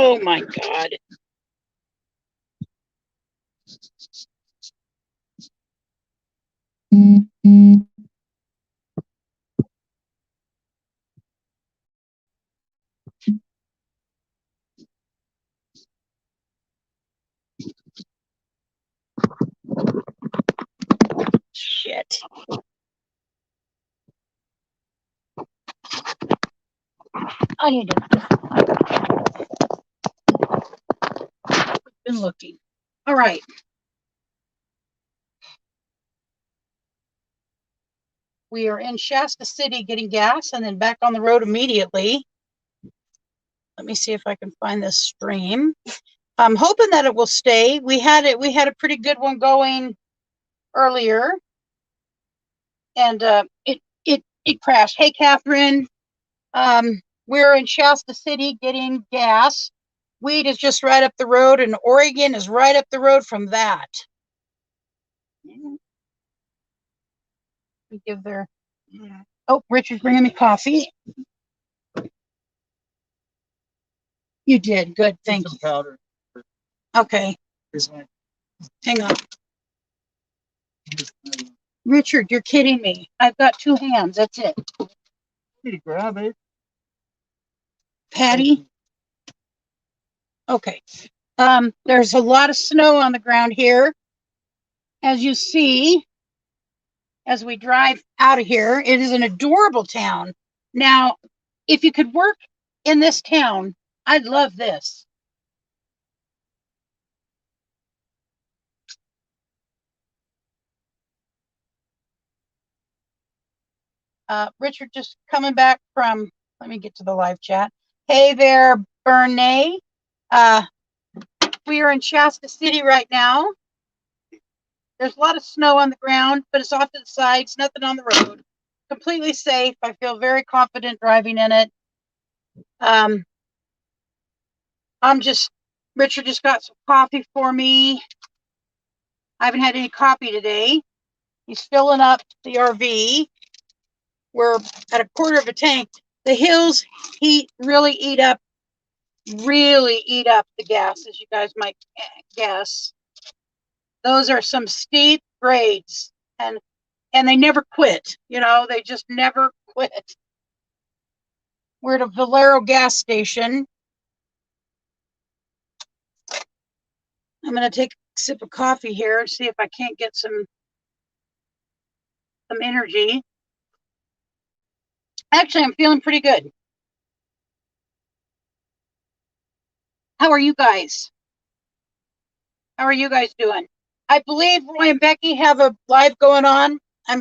Oh my God. Shit. I need to. Been looking. All right. We are in Shasta City getting gas and then back on the road immediately. Let me see if I can find this stream. I'm hoping that it will stay. We had a pretty good one going earlier, and it crashed. Hey, Catherine. We're in Shasta City getting gas. Weed is just right up the road, and Oregon is right up the road from that. We give their. Oh, Richard's bringing me coffee. You did good. Thank you. Powder. Okay. Hang on. Richard, you're kidding me. I've got two hands. That's it. You grab it. Patty. Okay. There's a lot of snow on the ground here. As you see, as we drive out of here, it is an adorable town. Now, if you could work in this town, I'd love this. Richard just coming back from, let me get to the live chat. Hey there, Bernay. We are in Shasta City right now. There's a lot of snow on the ground, but it's off to the sides, nothing on the road. Completely safe. I feel very confident driving in it. Richard just got some coffee for me. I haven't had any coffee today. He's filling up the RV. We're at a quarter of a tank. The hills really eat up the gas, as you guys might guess. Those are some steep grades, and they never quit. You know, they just never quit. We're at a Valero gas station. I'm going to take a sip of coffee here and see if I can't get some energy. Actually, I'm feeling pretty good. How are you guys? How are you guys doing? I believe Roy and Becky have a live going on. I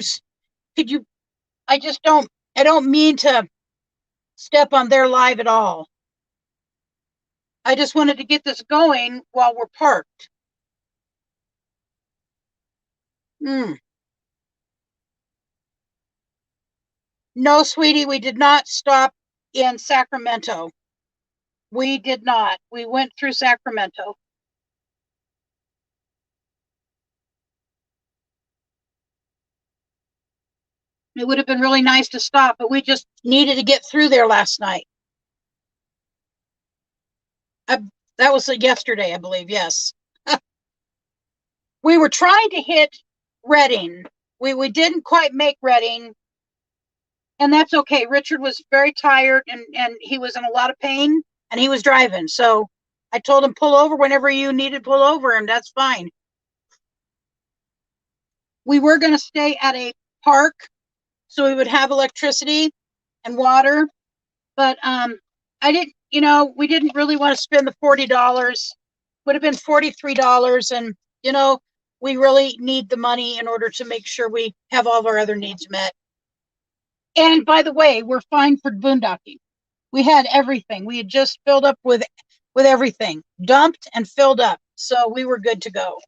don't mean to step on their live at all. I just wanted to get this going while we're parked. No, sweetie, we did not stop in Sacramento. We did not. We went through Sacramento. It would have been really nice to stop, but we just needed to get through there last night. That was yesterday, I believe. Yes. We were trying to hit Redding. We didn't quite make Redding, and that's okay. Richard was very tired, and he was in a lot of pain, and he was driving. So I told him, pull over whenever you needed to pull over, and that's fine. We were going to stay at a park so we would have electricity and water, but we didn't really want to spend the $40. Would have been $43, and we really need the money in order to make sure we have all of our other needs met. And by the way, we're fine for boondocking. We had everything. We had just filled up with everything, dumped and filled up, so we were good to go.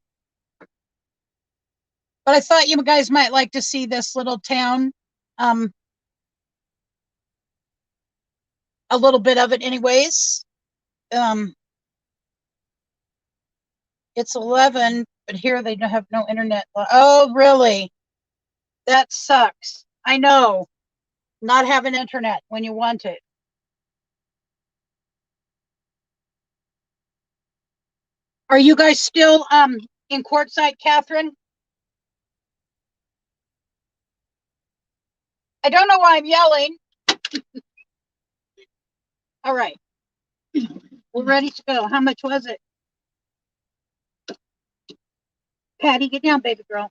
But I thought you guys might like to see this little town. A little bit of it anyways. It's 11, but here they don't have no internet. Oh, really? That sucks. I know. Not having internet when you want it. Are you guys still in Quartzsite, Catherine? I don't know why I'm yelling. All right. We're ready to go. How much was it? Patty, get down, baby girl.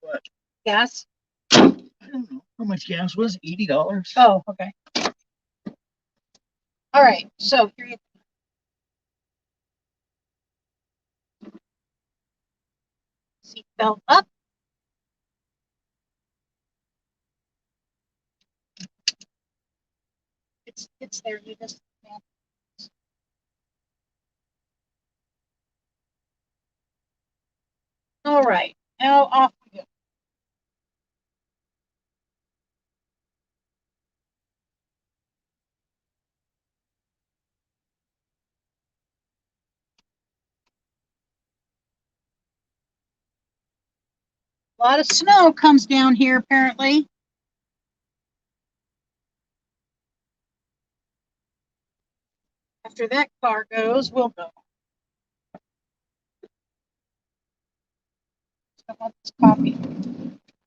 What? Gas? I don't know. How much gas was it? $80? Oh, okay. All right. So here you go. Seatbelt up. It's there. You just all right. Now off we go. A lot of snow comes down here apparently. After that car goes, we'll go. I want this coffee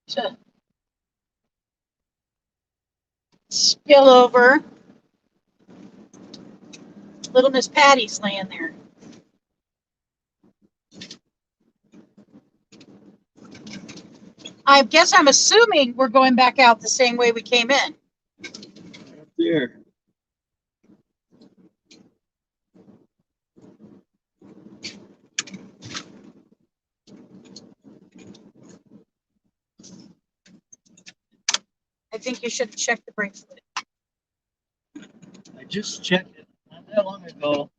to spill over. Little Miss Patty's laying there. I guess I'm assuming we're going back out the same way we came in. Up there. I think you should check the bracelet. I just checked it not that long ago.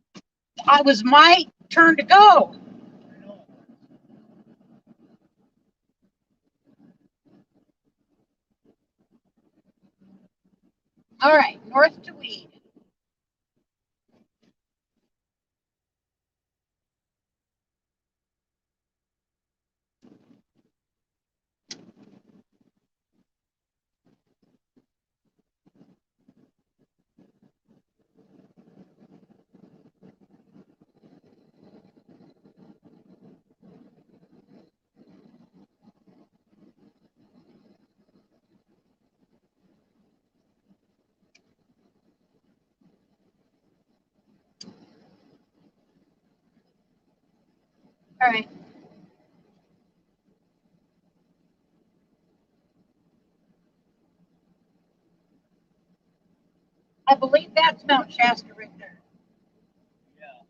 It was my turn to go. I know. All right, north to Weed. All right. I believe that's Mount Shasta right there. Yeah.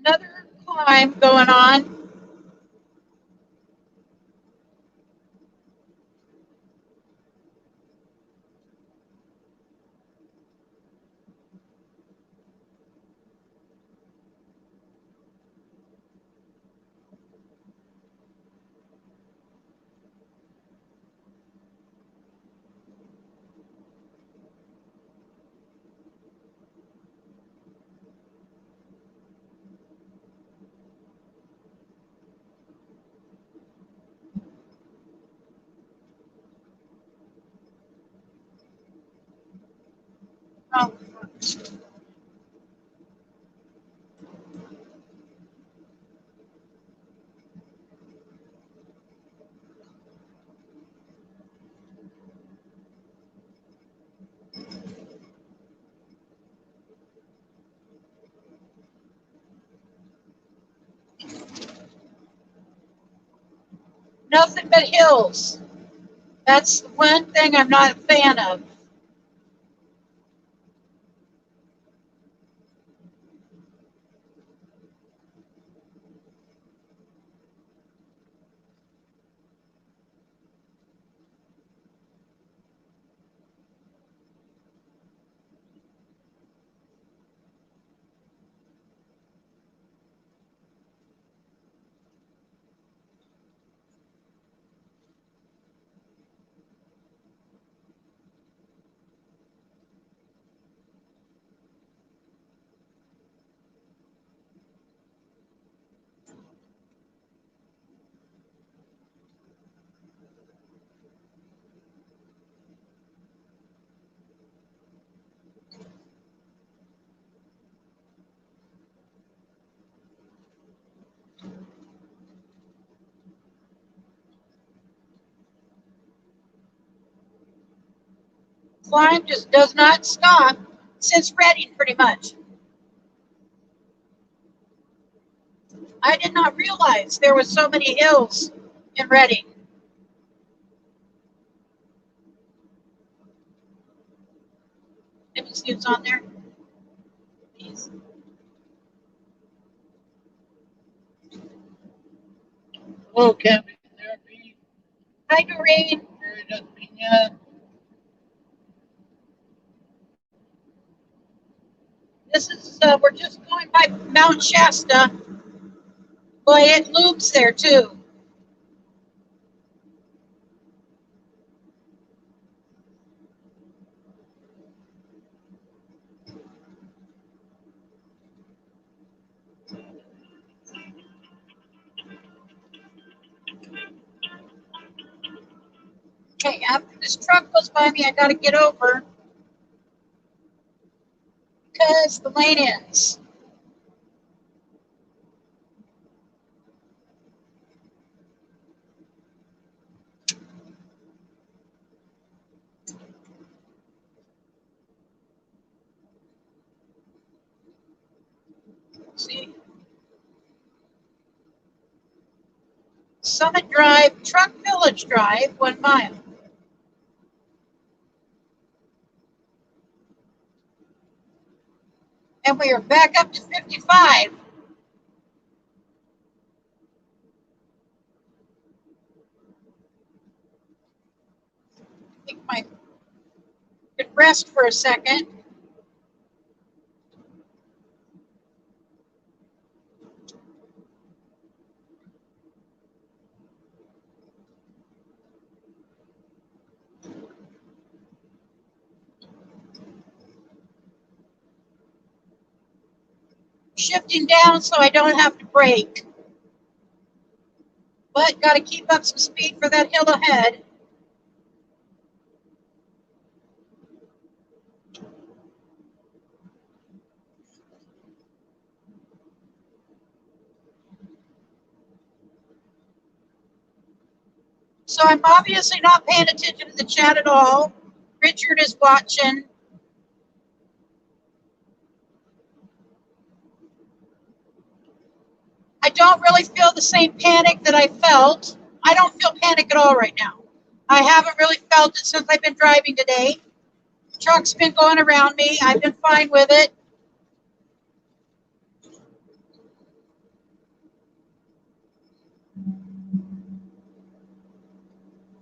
Another climb going on. Oh, nothing but hills. That's the one thing I'm not a fan of. climb just does not stop since Reading, pretty much. I did not realize there were so many hills in Reading. Let me see what's on there. Please. Hello, camping therapy. Hi, Doreen. This is, we're just going by Mount Shasta. Boy, it loops there too. Okay, after this truck goes by me, I gotta get over because the lane ends. See? Summit Drive, Truck Village Drive, 1 mile. And we are back up to 55. I think I could rest for a second. Shifting down so I don't have to brake. But got to keep up some speed for that hill ahead. So I'm obviously not paying attention to the chat at all. Richard is watching. I don't really feel the same panic that I felt. I don't feel panic at all right now. I haven't really felt it since I've been driving today. The truck's been going around me. I've been fine with it.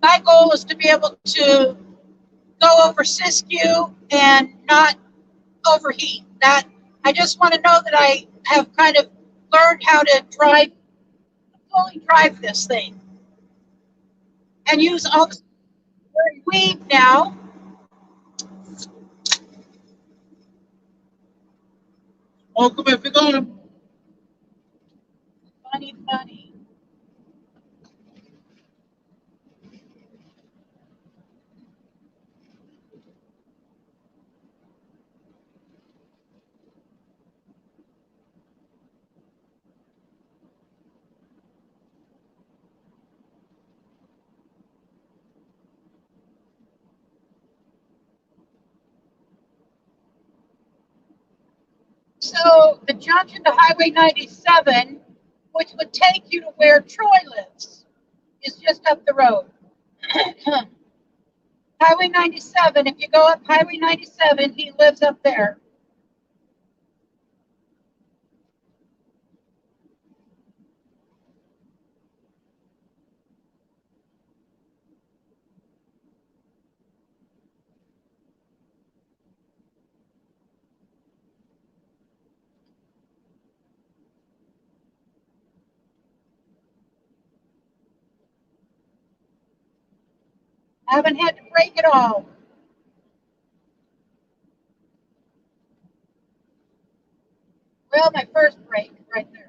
My goal is to be able to go over Siskiyou and not overheat. That I just want to know that I have kind of learned how to fully drive this thing and use all the weave now. Oh, come here, pick on him. Funny, funny. So the junction to Highway 97, which would take you to where Troy lives, is just up the road. Highway 97, if you go up Highway 97, he lives up there. I haven't had to brake at all. Well, my first brake right there.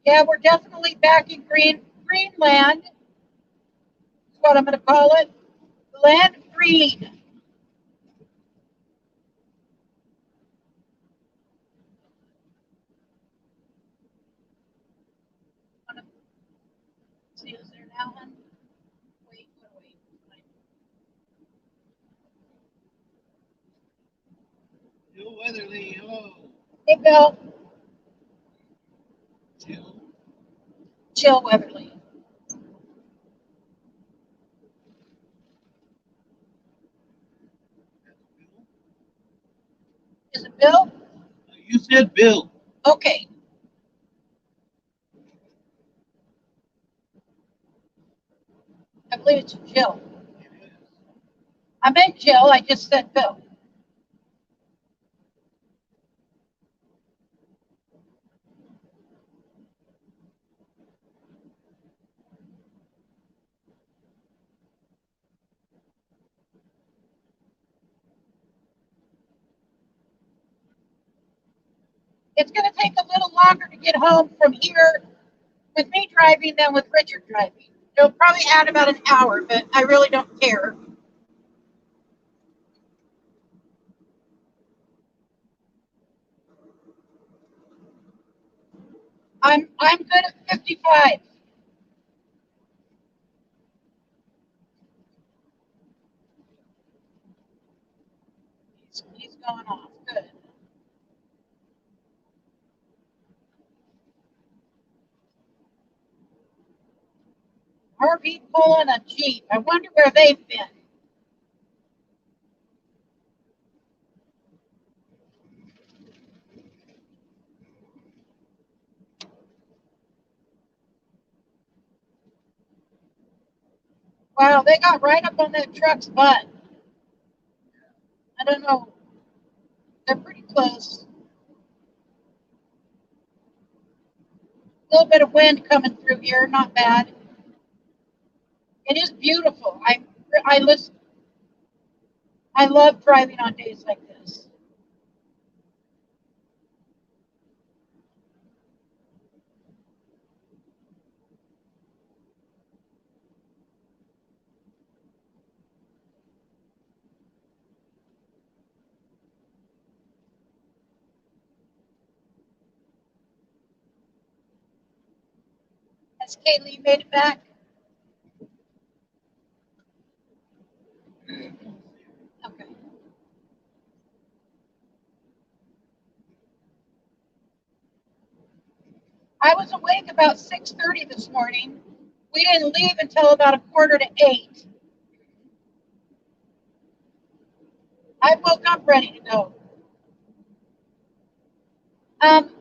Yeah, we're definitely back in Greenland. what I'm going to call it. Glen Green. See, is there now, hon? Wait. Bill Weatherly, hello. Hey, Bill. Jill. Jill Weatherly. Is it Bill? You said Bill. Okay. I believe it's Jill. I meant Jill. I just said Bill. It's going to take a little longer to get home from here with me driving than with Richard driving. It'll probably add about an hour, but I really don't care. I'm good at 55. He's going off. Good. RV pulling a Jeep. I wonder where they've been. Wow, they got right up on that truck's butt. I don't know. They're pretty close. A little bit of wind coming through here, not bad. It is beautiful. I listen. I love driving on days like this. Has Kaylee made it back? Okay. I was awake about 6:30 this morning. We didn't leave until about a quarter to 8. I woke up ready to go. Um,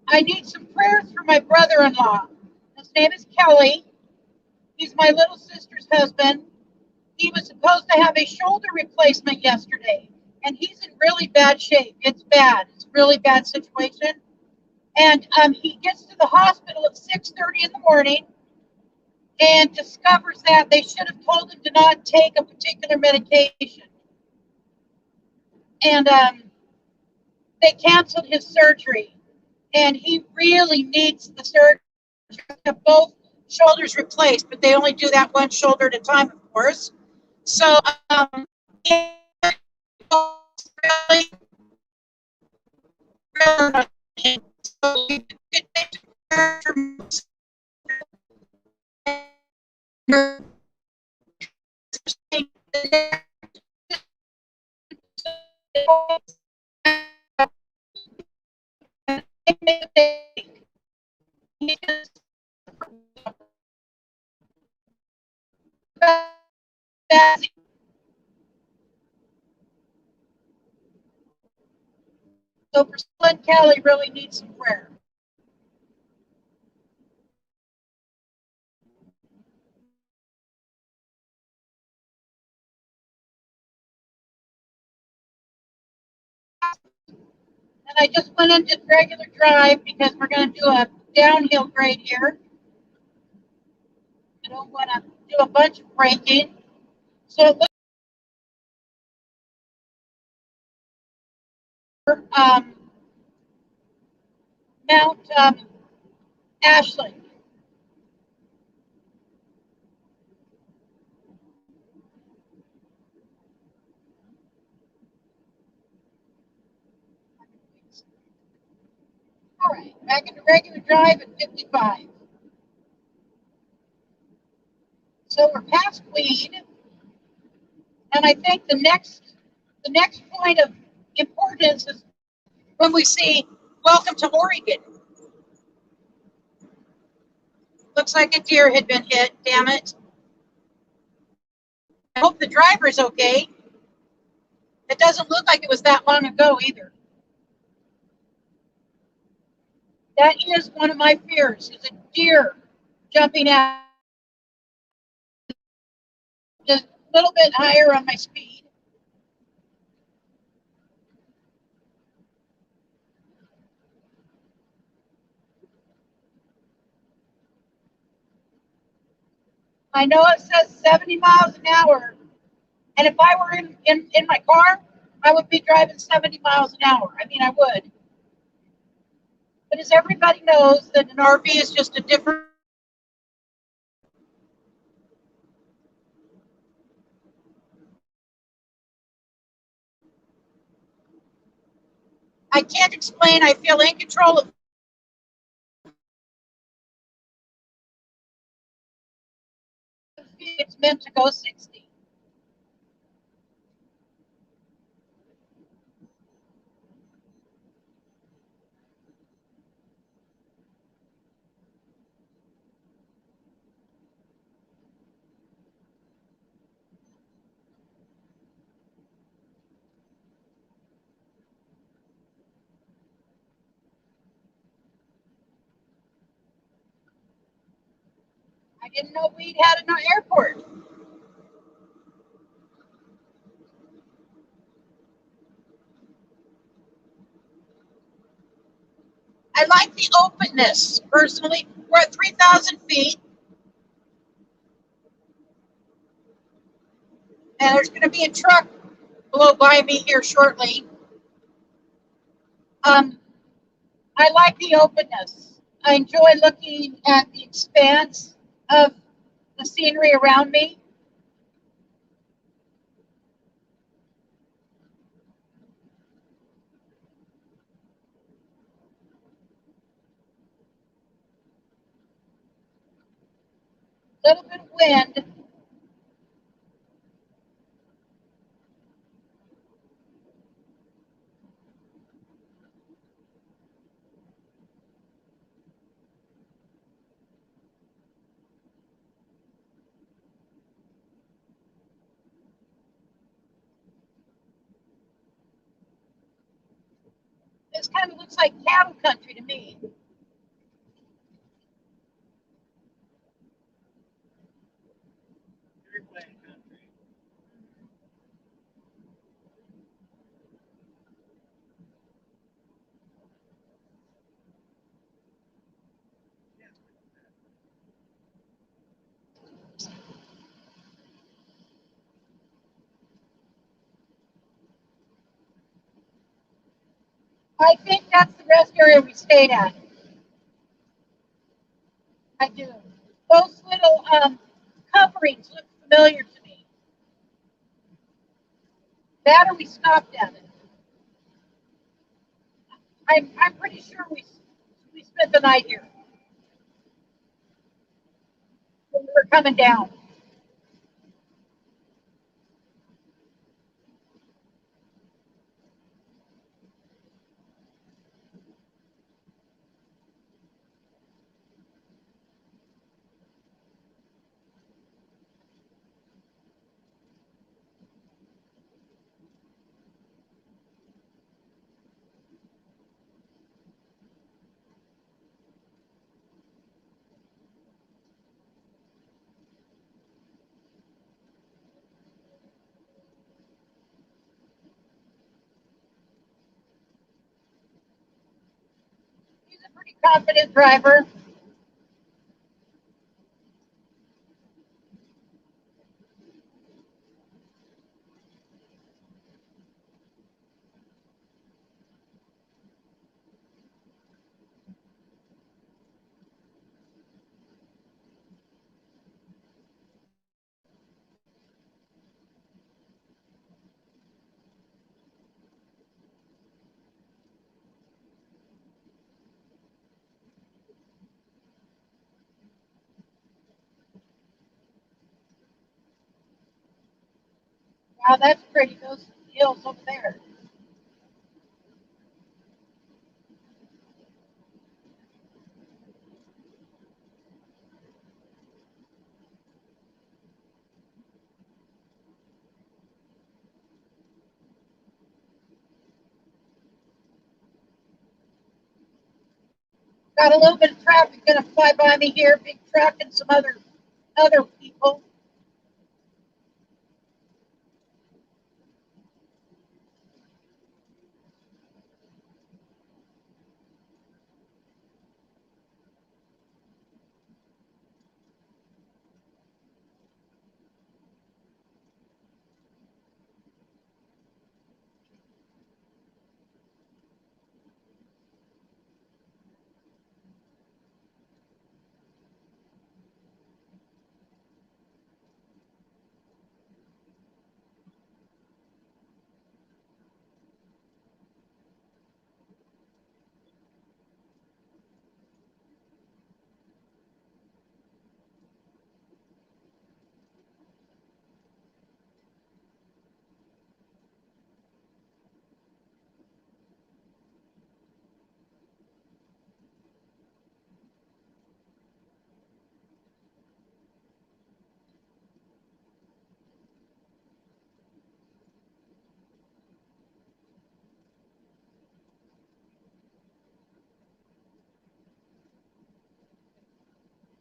I need some prayers for my brother-in-law. His name is Kelly. He's my little sister's husband. He was supposed to have a shoulder replacement yesterday, and he's in really bad shape. It's bad. It's a really bad situation. And he gets to the hospital at 6:30 in the morning and discovers that they should have told him to not take a particular medication. And they canceled his surgery. And he really needs the surgery to have both shoulders replaced, but they only do that one shoulder at a time, of course. So really, so Priscilla and Kelly really need some prayer. And I just went into regular drive because we're going to do a downhill grade here. I don't want to do a bunch of braking. So it looks Mount Ashland. regular drive at 55. So we're past Weed, and I think the next point of importance is when we see "Welcome to Oregon." Looks like a deer had been hit. Damn it! I hope the driver's okay. It doesn't look like it was that long ago either. That is one of my fears: is a deer jumping out just a little bit higher on my speed. I know it says 70 miles an hour, and if I were in my car, I would be driving 70 miles an hour. I mean, I would. But as everybody knows, that an RV is just a different. I can't explain. I feel in control of. It's meant to go 60. I didn't know we'd had an airport. I like the openness. Personally, we're at 3,000 feet, and there's going to be a truck blow by me here shortly. Um, I like the openness. I enjoy looking at the expanse of the scenery around me. A little bit of wind. This kind of looks like cattle country to me. I think that's the rest area we stayed at. I do. Those little coverings look familiar to me. That or we stopped at it. I'm pretty sure we spent the night here when we were coming down. He's a pretty confident driver. Wow, that's pretty. Those hills over there. Got a little bit of traffic gonna fly by me here, big truck and some other people.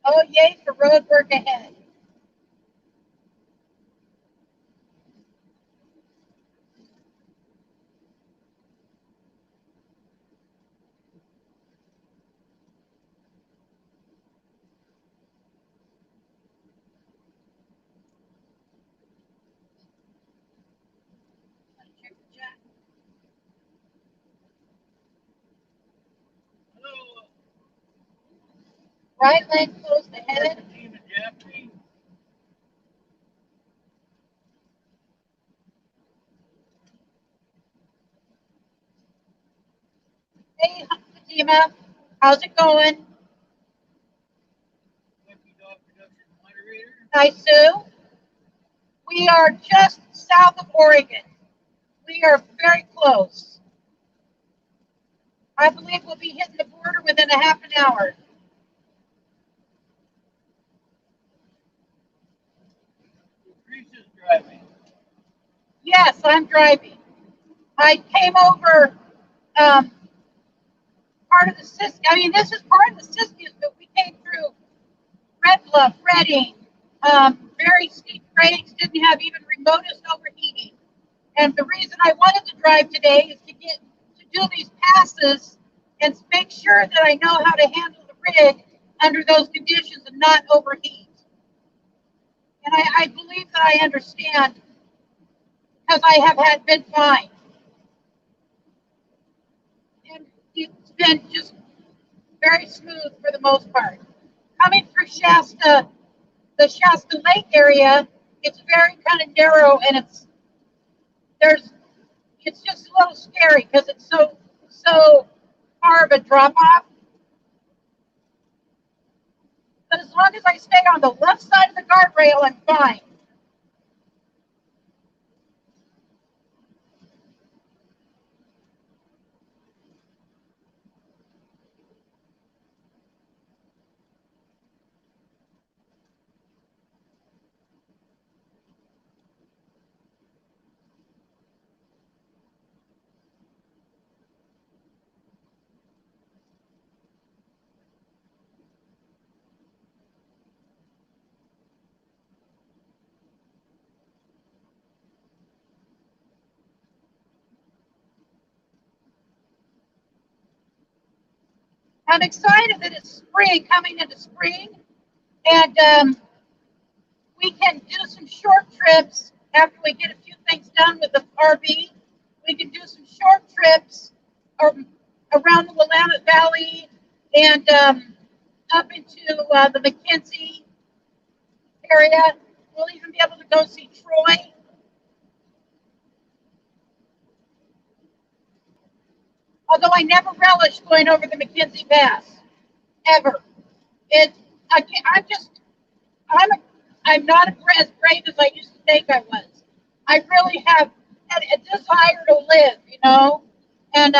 Oh yay for road work ahead. Right lane closed ahead. Hey, Fatima, how's it going? Hi, Sue. We are just south of Oregon. We are very close. I believe we'll be hitting the border within a half an hour. Yes, I'm driving. I came over um, part of the Siskiyou. I mean, this is part of the Siskiyou, but we came through Red Bluff, Redding, very steep grades, didn't have even remotest overheating. And the reason I wanted to drive today is to get to do these passes and make sure that I know how to handle the rig under those conditions and not overheat. And I believe that I understand because I have had been fine. And it's been just very smooth for the most part. Coming through Shasta, the Shasta Lake area, it's very kind of narrow and there's it's just a little scary because it's so far of a drop off. But as long as I stay on the left side of the guardrail, I'm fine. I'm excited that it's spring, coming into spring, and we can do some short trips after we get a few things done with the RV. We can do some short trips around the Willamette Valley and up into the McKenzie area. We'll even be able to go see Troy. Although I never relished going over the McKenzie Pass, ever. It, I'm just, I'm, a, I'm not as brave as I used to think I was. I really have a desire to live, and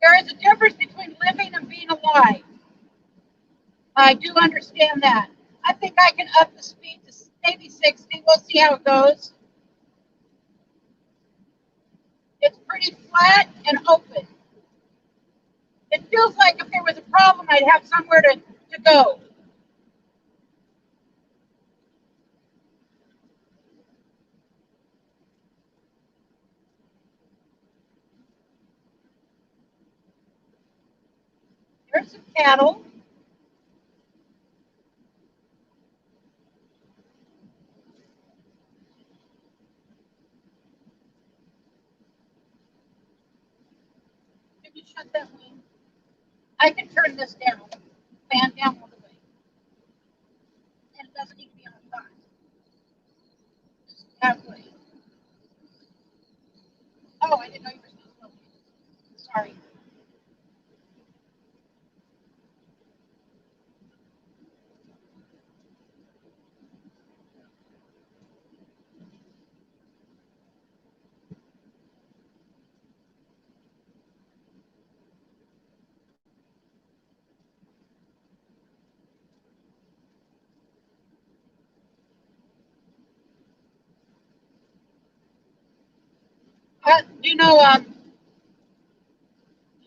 there is a difference between living and being alive. I do understand that. I think I can up the speed to maybe 60. We'll see how it goes. It's pretty flat and open. It feels like if there was a problem, I'd have somewhere to go. There's some cattle. Can you shut that wing? I can turn this down, fan down all the way. And it doesn't need to be on the side. Just halfway. Oh, I didn't know you were supposed to. Sorry.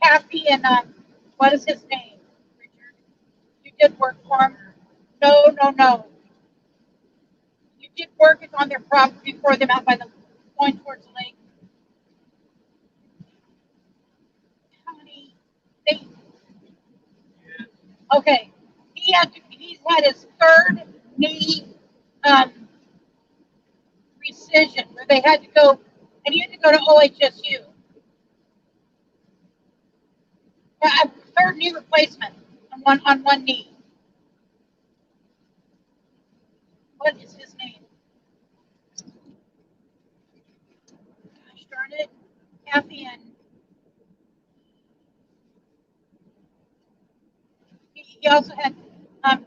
Kathy and what is his name? Richard. You did work for him? No, no, no. You did work on their property for them out by the point towards the lake. How many? They, okay. He's had his third knee um, precision where they had to go, and he had to go to OHSU. Third knee replacement on one knee. What is his name? Gosh darn it. Kathy and he also had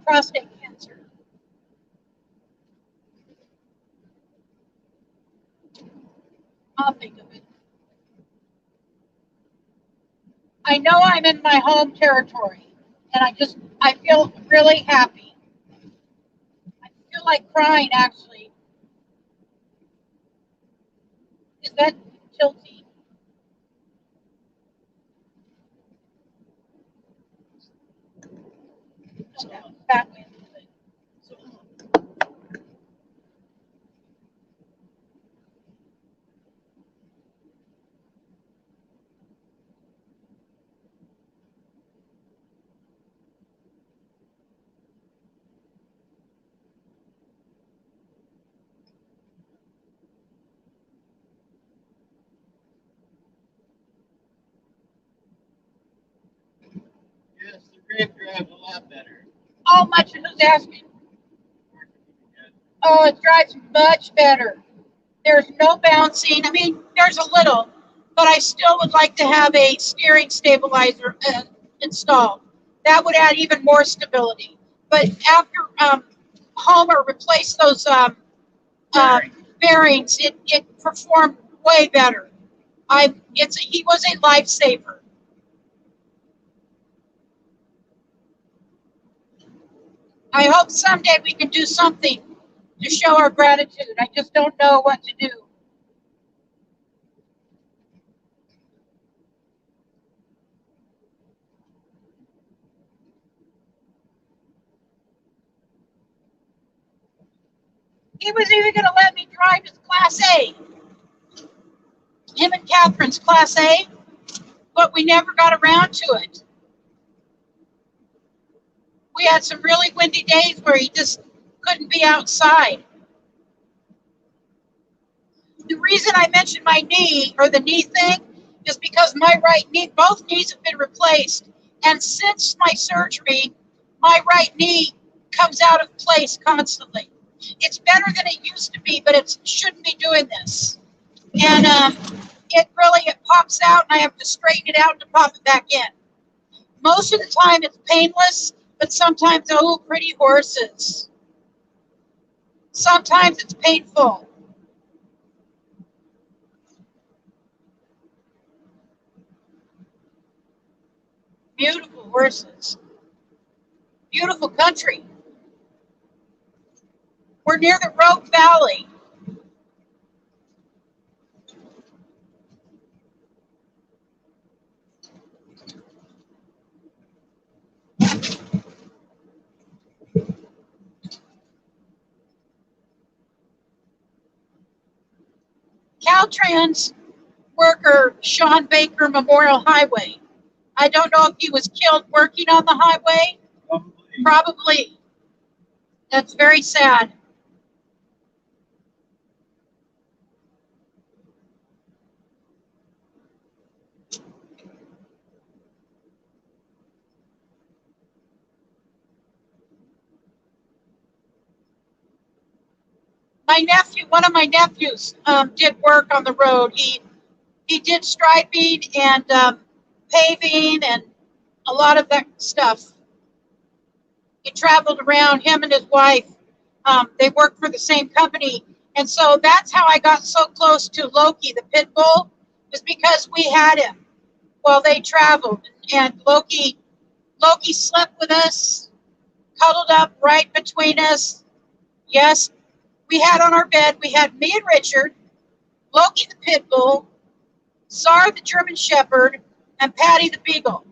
prostate cancer. I'll think of it. I know I'm in my home territory, and I feel really happy. I feel like crying actually. Is that tilty? That way. Yes, the grape drives a lot better. Oh, much who's asking? Oh, it drives much better. There's no bouncing. I mean, there's a little, but I still would like to have a steering stabilizer installed. That would add even more stability. But after Homer replaced those bearings, it performed way better. He was a lifesaver. I hope someday we can do something to show our gratitude. I just don't know what to do. He was even going to let me drive his Class A, him and Catherine's Class A, but we never got around to it. We had some really windy days where he just couldn't be outside. The reason I mentioned my knee or the knee thing is because my right knee, both knees have been replaced. And since my surgery, my right knee comes out of place constantly. It's better than it used to be, but it shouldn't be doing this. And it pops out, and I have to straighten it out to pop it back in. Most of the time, it's painless, but sometimes, oh, pretty horses. Sometimes it's painful. Beautiful horses. Beautiful country. We're near the Rogue Valley. Caltrans worker Sean Baker Memorial Highway. I don't know if he was killed working on the highway. Probably. That's very sad. One of my nephews, did work on the road. He did striping and paving and a lot of that stuff. He traveled around. Him and his wife, they worked for the same company, and so that's how I got so close to Loki, the pit bull, was because we had him while they traveled, and Loki slept with us, cuddled up right between us. Yes, we had on our bed. We had me and Richard, Loki the pit bull, Czar the German Shepherd, and Patty the Beagle.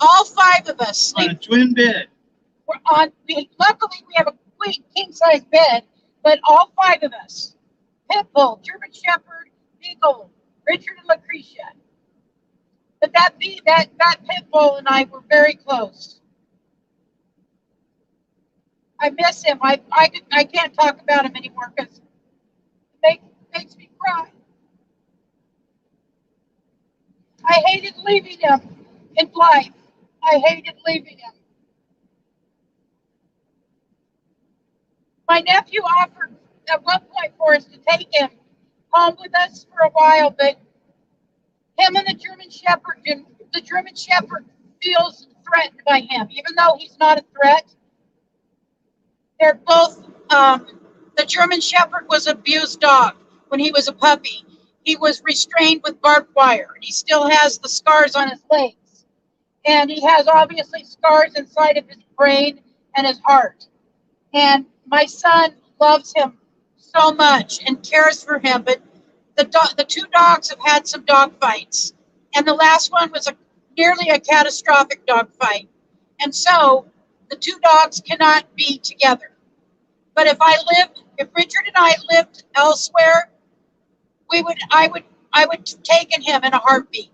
All five of us On a sleep. twin bed. Luckily, we have a queen king size bed, but all five of us, pit bull, German Shepherd, Beagle, Richard, and Lucretia. But that pit bull and I were very close. I miss him. I can't talk about him anymore because it makes me cry. I hated leaving him in life. I hated leaving him. My nephew offered at one point for us to take him home with us for a while, but him and the German Shepherd feels threatened by him, even though he's not a threat. They're both. The German Shepherd was an abused dog when he was a puppy. He was restrained with barbed wire, and he still has the scars on his legs. And he has obviously scars inside of his brain and his heart. And my son loves him so much and cares for him, but the two dogs have had some dog fights, and the last one was nearly a catastrophic dog fight. And so the two dogs cannot be together. But if Richard and I lived elsewhere, I would have taken him in a heartbeat,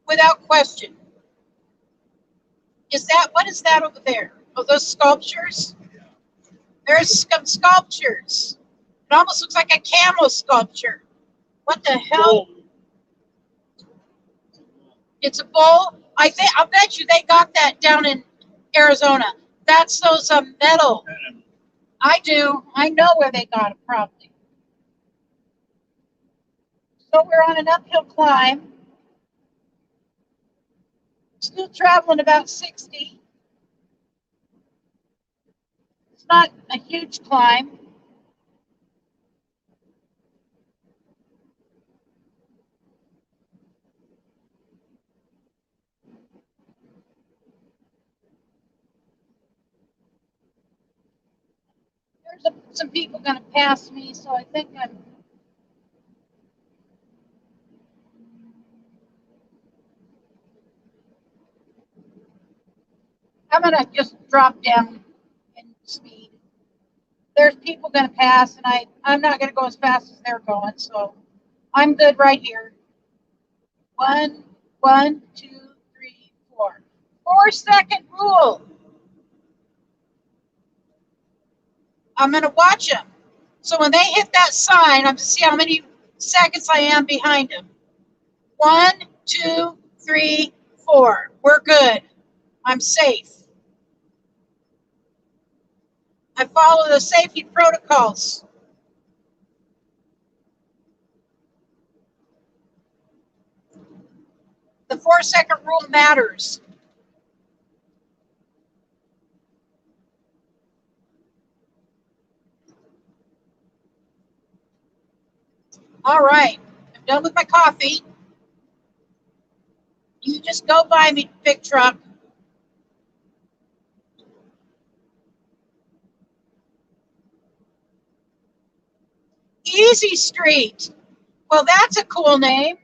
without question. What is that over there? Oh, those sculptures? There's some sculptures. It almost looks like a camel sculpture. What the hell? It's a bull. I'll bet you they got that down in Arizona. That's those metal. I do. I know where they got it probably. So we're on an uphill climb. Still traveling about 60. It's not a huge climb. There's some people going to pass me, so I think I'm going to just drop down in speed. There's people going to pass, and I'm not going to go as fast as they're going, so I'm good right here. 1, 2, 3, 4. 4-second rule. I'm going to watch them. So when they hit that sign, I'm going to see how many seconds I am behind them. 1, 2, 3, 4. We're good. I'm safe. I follow the safety protocols. The 4-second rule matters. All right, I'm done with my coffee. You just go by me, big truck. Easy Street. Well, that's a cool name.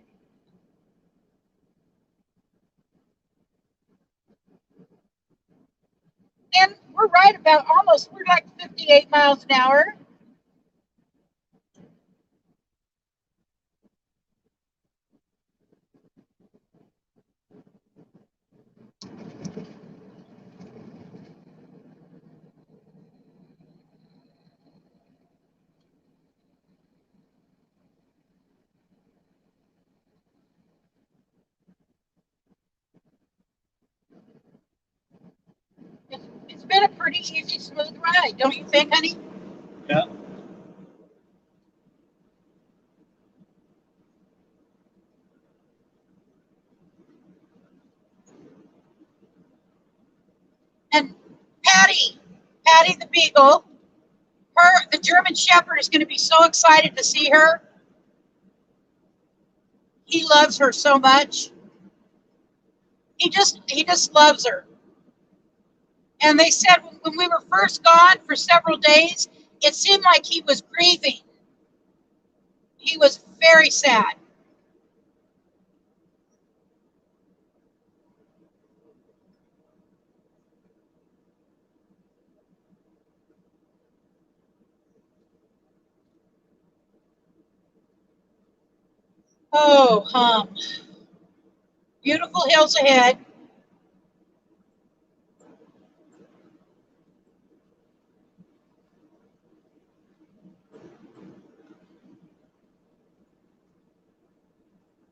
And we're right about almost, we're like 58 miles an hour. It's been a pretty easy, smooth ride, don't you think, honey? Yeah. And Patty the Beagle, the German Shepherd is going to be so excited to see her. He loves her so much. He just loves her. And they said when we were first gone for several days, it seemed like he was grieving. He was very sad. Oh, beautiful hills ahead.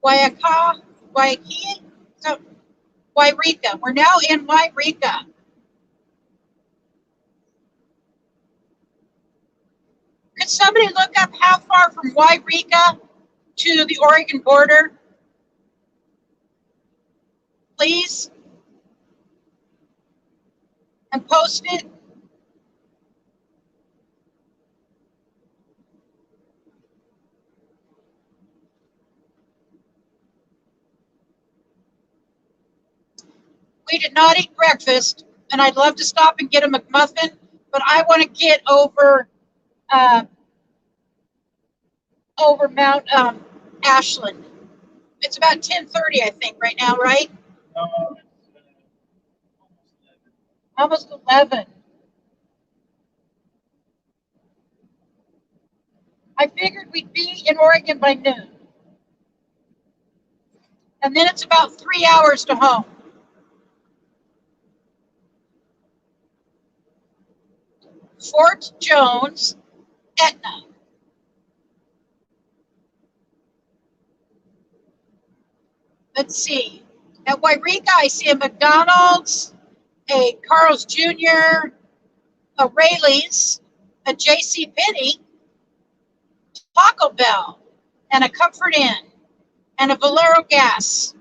Guayaca, Guayaquil, so Wairika. We're now in Wairika. Could somebody look up how far from Wairika to the Oregon border, please, and post it? We did not eat breakfast, and I'd love to stop and get a McMuffin, but I want to get uh, over Mount Ashland. It's about 10:30, I think, right now, right? Uh, Almost 11. I figured we'd be in Oregon by noon, and then it's about 3 hours to home. Fort Jones, Etna. Let's see. At Wairika, I see a McDonald's, a Carl's Jr., a Rayleigh's, a J.C. Penney, Taco Bell, and a Comfort Inn, and a Valero Gas.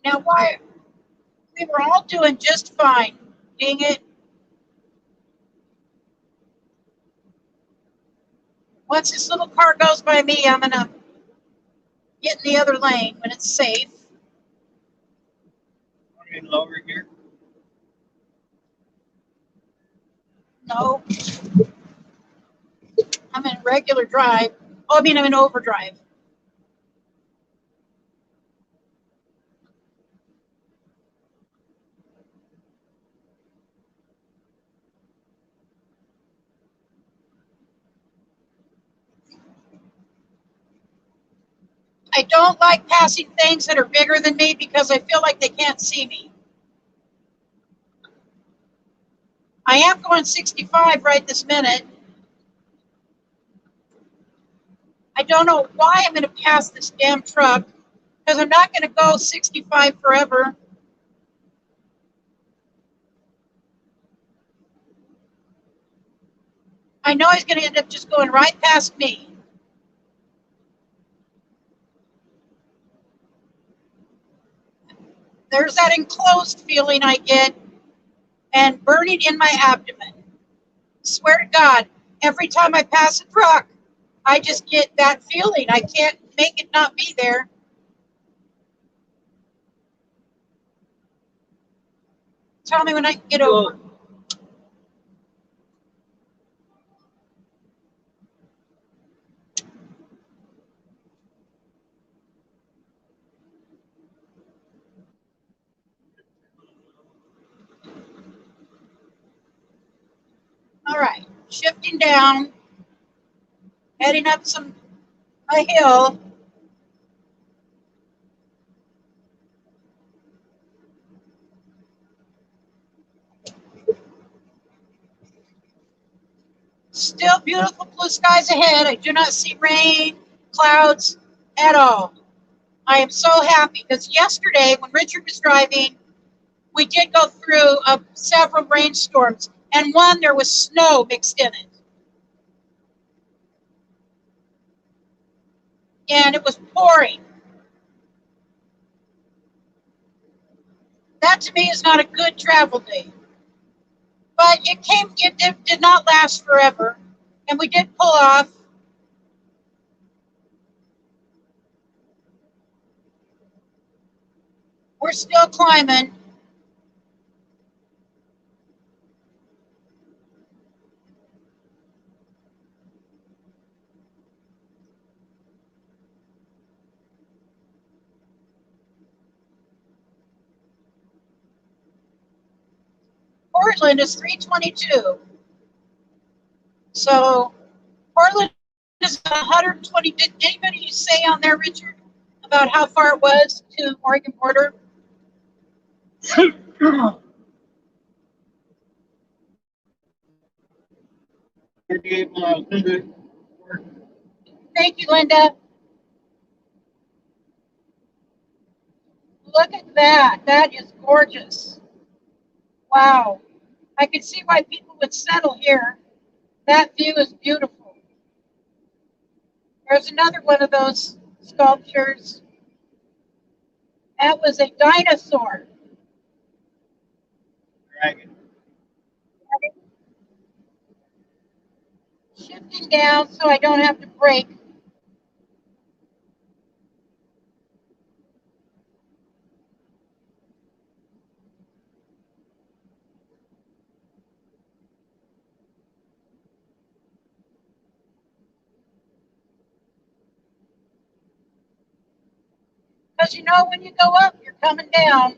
Now, why we were all doing just fine. Dang it. Once this little car goes by me, I'm going to get in the other lane when it's safe. running lower here. No, I'm in regular drive. Oh, I mean, I'm in overdrive. I don't like passing things that are bigger than me because I feel like they can't see me. I am going 65 right this minute. I don't know why I'm going to pass this damn truck because I'm not going to go 65 forever. I know he's going to end up just going right past me. There's that enclosed feeling I get and burning in my abdomen. Swear to God, every time I pass a truck, I just get that feeling. I can't make it not be there. Tell me when I can get over. All right, shifting down, heading up a hill. Still beautiful blue skies ahead. I do not see rain, clouds at all. I am so happy because yesterday when Richard was driving, we did go through several rainstorms, and one there was snow mixed in it. And it was pouring. That to me is not a good travel day. But it did not last forever. And we did pull off. We're still climbing. Portland is 322. So Portland is 120. Did anybody say on there, Richard, about how far it was to Oregon border? 38 miles. Thank you, Linda. Look at that. That is gorgeous. Wow. I can see why people would settle here. That view is beautiful. There's another one of those sculptures. That was a dinosaur. Dragon. Shifting down so I don't have to brake. Because you know when you go up, you're coming down.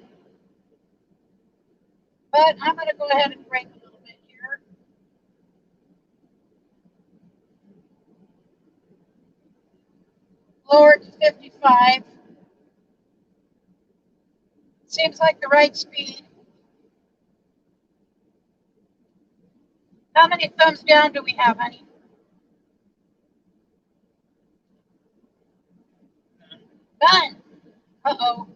But I'm going to go ahead and brake a little bit here. Lower to 55. Seems like the right speed. How many thumbs down do we have, honey? None. Uh-oh.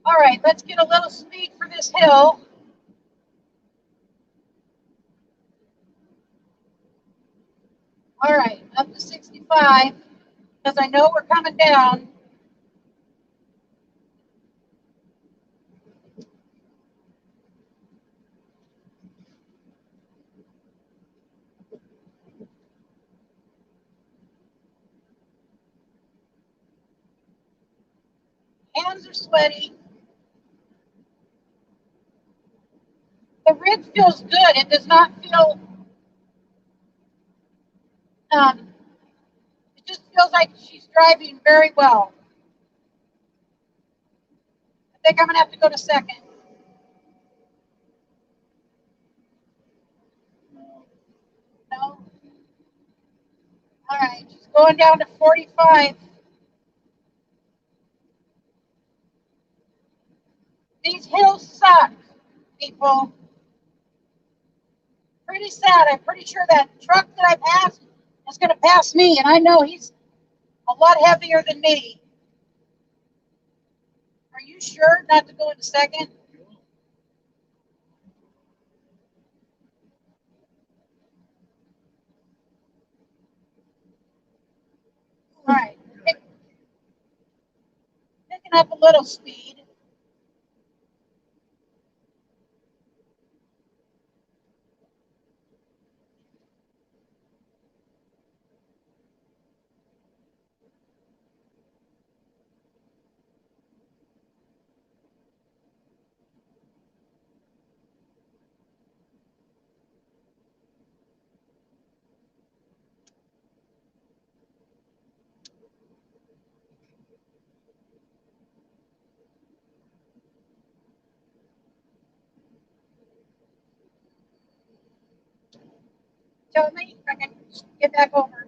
All right, let's get a little speed for this hill. All right, up to 65, because I know we're coming down. Hands are sweaty. The rig feels good. It does not feel, it just feels like she's driving very well. I think I'm going to have to go to second. No? going down to 45. These hills suck, people. Pretty sad. I'm pretty sure that truck that I passed is going to pass me, and I know he's a lot heavier than me. Are you sure not to go in a second? All right. Picking up a little speed. Tell me if I can get back over.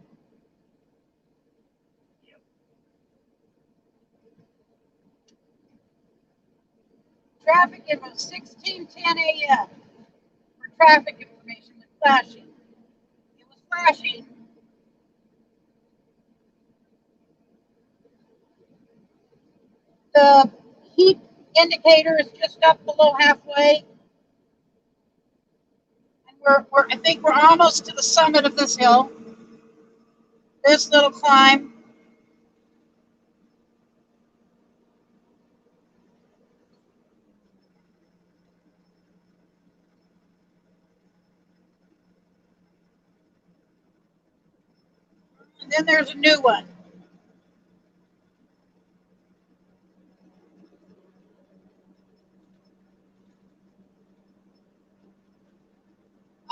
Traffic, it was 16:10 a.m. for traffic information was flashing. It was flashing. The heat indicator is just up below halfway. And I think we're almost to the summit of this hill. This little climb. And then there's a new one.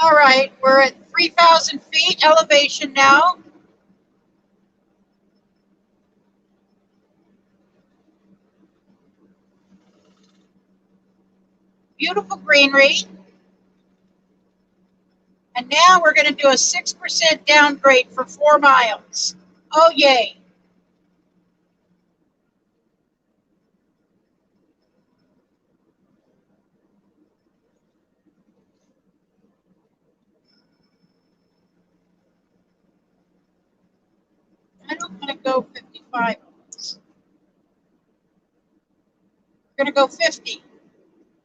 All right, we're at 3,000 feet elevation now. Beautiful greenery. And now we're going to do a 6% downgrade for 4 miles. Oh, yay. I don't want to go 55. We're going to go 50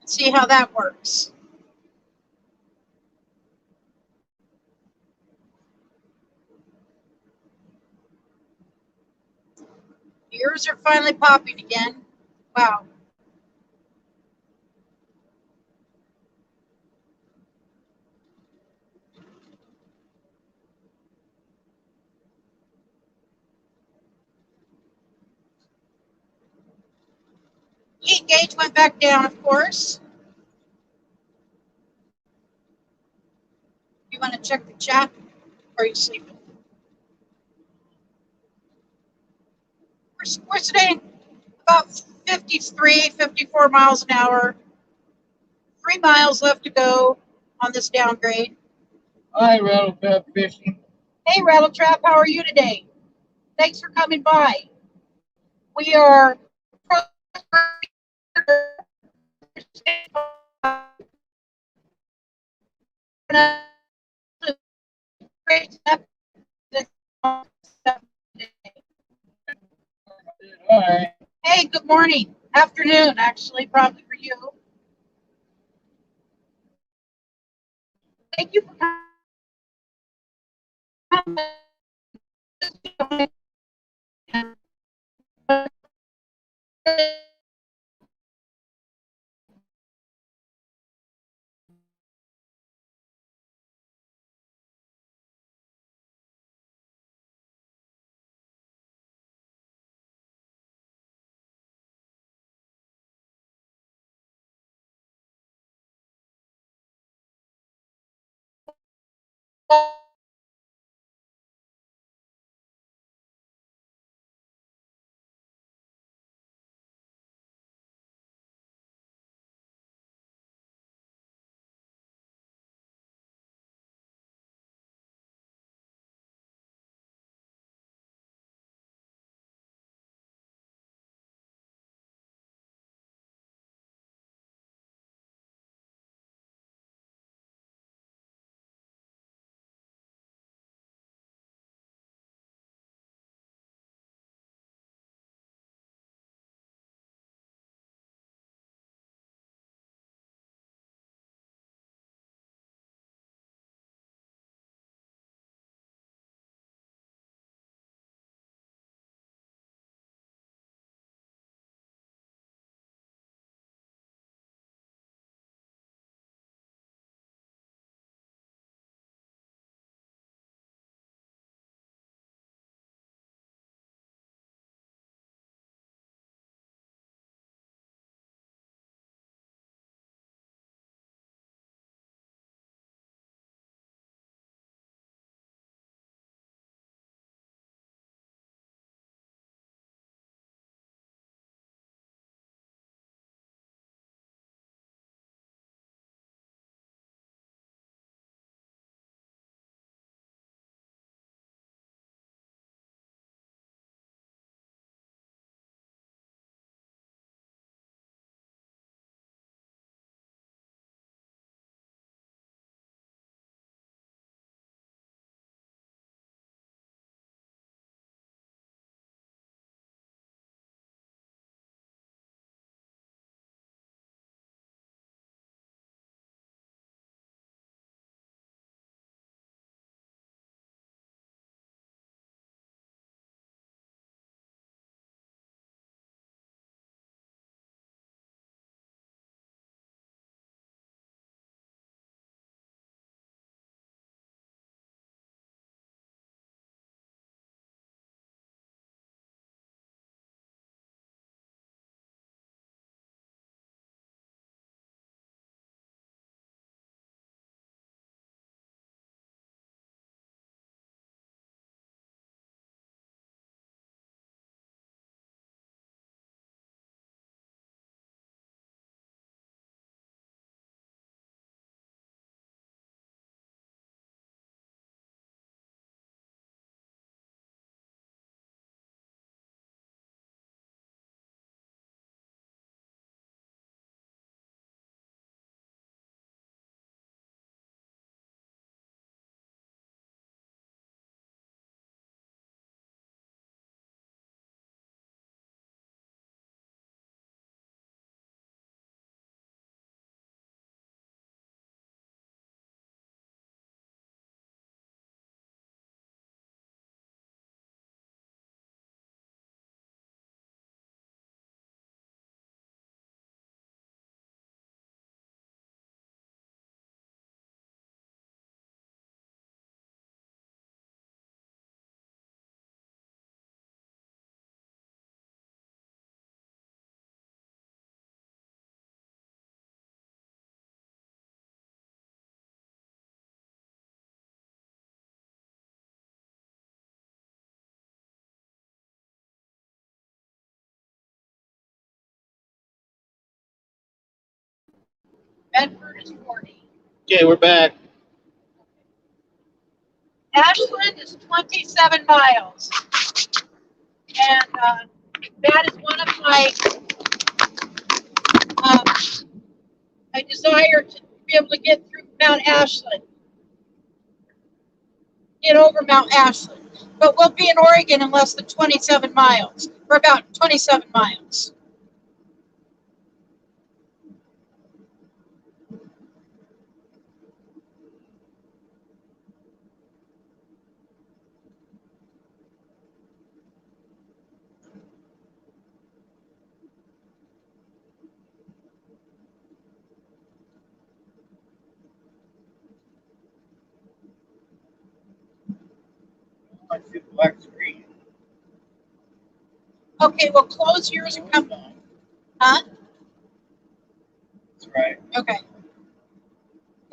and see how that works. Ears are finally popping again. Wow. Heat gauge went back down, of course. You want to check the chat? Or are you sleeping? We're staying about 53, 54 miles an hour. 3 miles left to go on this downgrade. Hi, Rattletrap Fishing. Hey, Rattletrap, how are you today? Thanks for coming by. We are Hi. Hey, good morning. Afternoon, actually, probably for you. Thank you for coming. Bedford is 40. Okay, we're back. Ashland is 27 miles. And that is one of my desire to be able to get through Mount Ashland, get over Mount Ashland. But we'll be in Oregon in less than 27 miles, for about 27 miles. I see the black screen. Okay, well, close yours and come. Huh? That's right. Okay.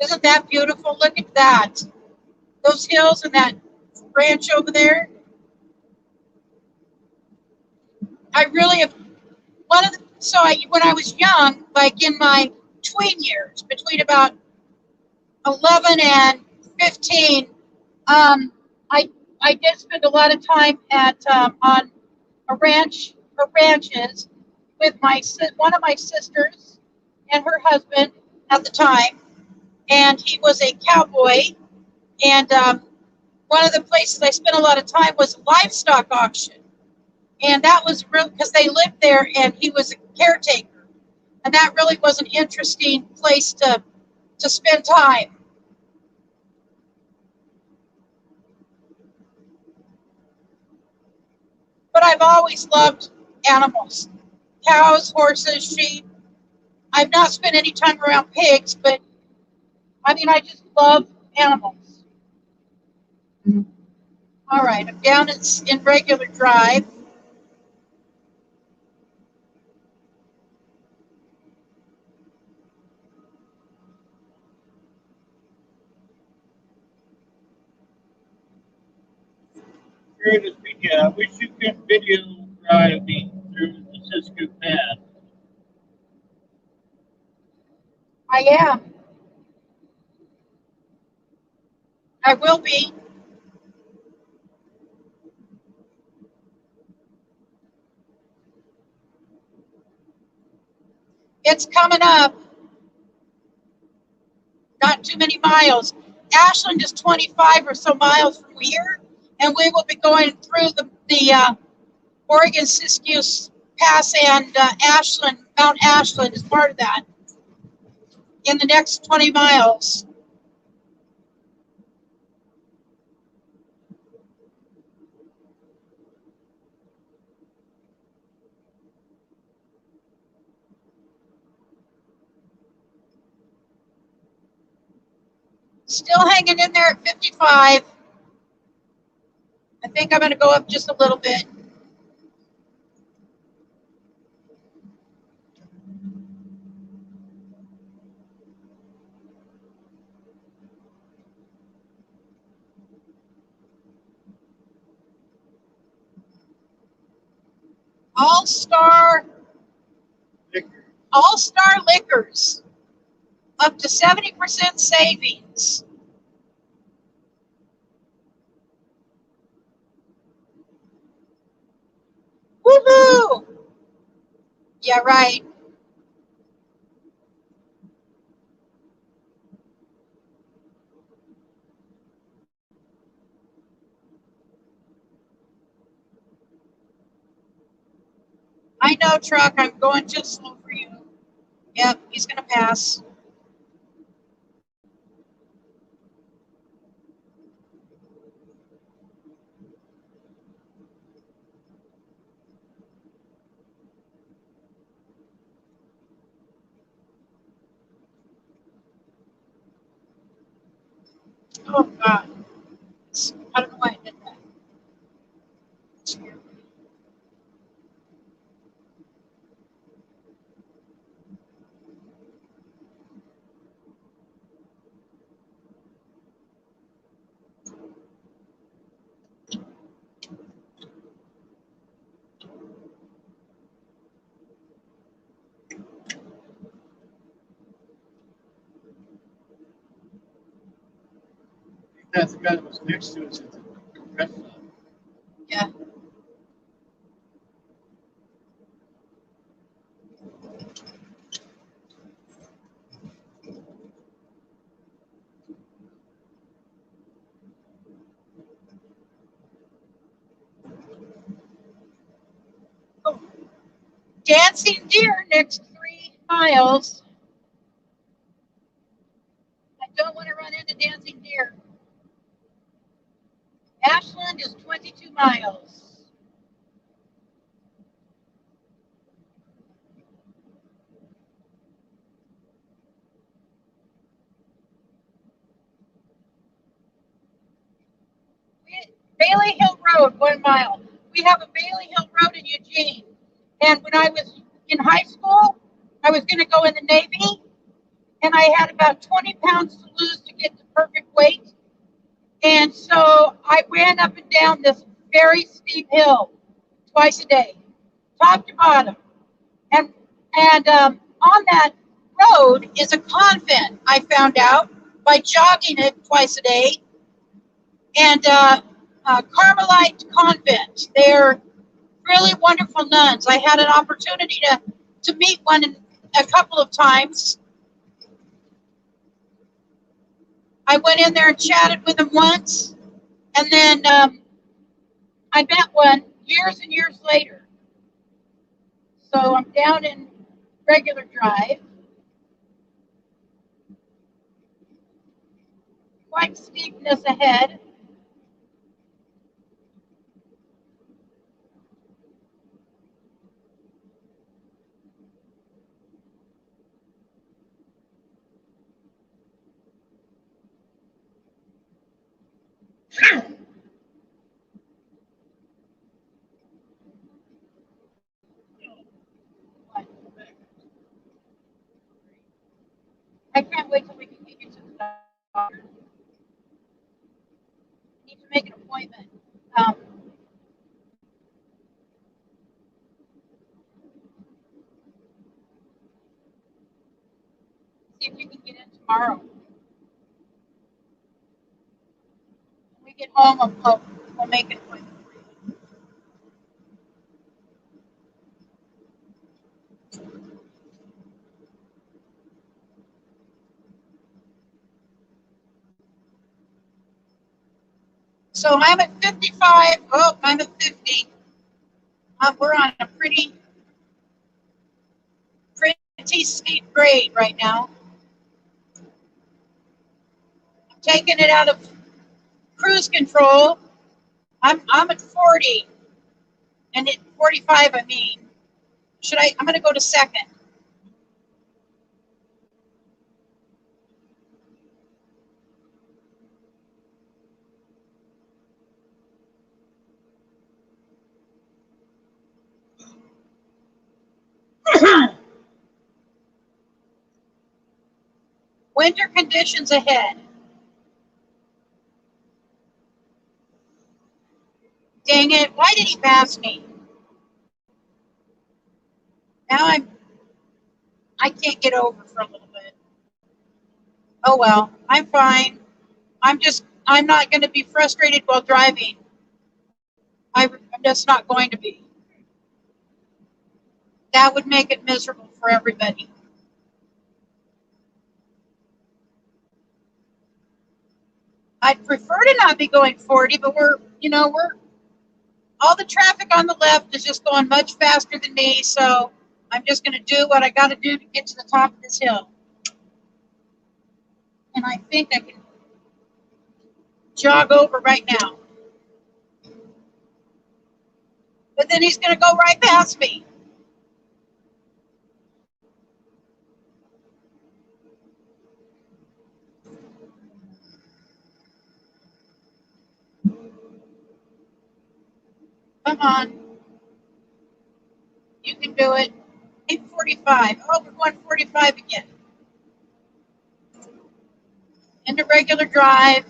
Isn't that beautiful? Look at that. Those hills and that ranch over there. I really have when I was young, like in my tween years, between about 11 and 15, um, I I did spend a lot of time at on a ranch or ranches with one of my sisters and her husband at the time, and he was a cowboy. And one of the places I spent a lot of time was a livestock auction, and that was real because they lived there, and he was a caretaker, and that really was an interesting place to spend time. But I've always loved animals, cows, horses, sheep. I've not spent any time around pigs, but I mean, I just love animals. All right, I'm down in regular drive. Here it is. We shoot good video driving through the Cisco Pass. I am. I will be. It's coming up. Not too many miles. Ashland is 25 or so miles from here, and we will be going through the Oregon Siskiyou Pass and Mount Ashland is part of that in the next 20 miles. Still hanging in there at 55. I think I'm going to go up just a little bit. All Star All Star Liquors, up to 70% savings. Woohoo! Yeah, right. I know, truck. I'm going too slow for you. Yep, he's going to pass. Oh, God. I don't know why I did that. That's the guy that was next to us at the rest stop. Yeah. Oh, dancing deer next 3 miles. I don't want to run into dancing deer. Ashland is 22 miles. Bailey Hill Road, 1 mile. We have a Bailey Hill Road in Eugene. And when I was in high school, I was going to go in the Navy, and I had about 20 pounds to lose to get the perfect weight. And so I ran up and down this very steep hill twice a day, top to bottom. And on that road is a convent, I found out, by jogging it twice a day. And Carmelite convent. They're really wonderful nuns. I had an opportunity to meet one a couple of times. I went in there and chatted with them once, and then I met one years and years later. So I'm down in regular drive. Quite steepness ahead. I can't wait till we can get you to the doctor. Need to make an appointment. Um, See if you can get in tomorrow. When we get home, we'll make an appointment for you. So I'm at 55. Oh, I'm at 50. We're on a pretty steep grade right now. I'm taking it out of cruise control. I'm at 40, and at 45. I mean, I'm going to go to second. Winter conditions ahead. Dang it! Why did he pass me? Now I can't get over for a little bit. Oh well, I'm fine. I'm not going to be frustrated while driving. I'm just not going to be. That would make it miserable for everybody. I'd prefer to not be going 40, but we're all the traffic on the left is just going much faster than me, so I'm just going to do what I got to do to get to the top of this hill. And I think I can jog over right now. But then he's going to go right past me. Come on. You can do it. 8:45. Oh, we're going 45 again. Into regular drive.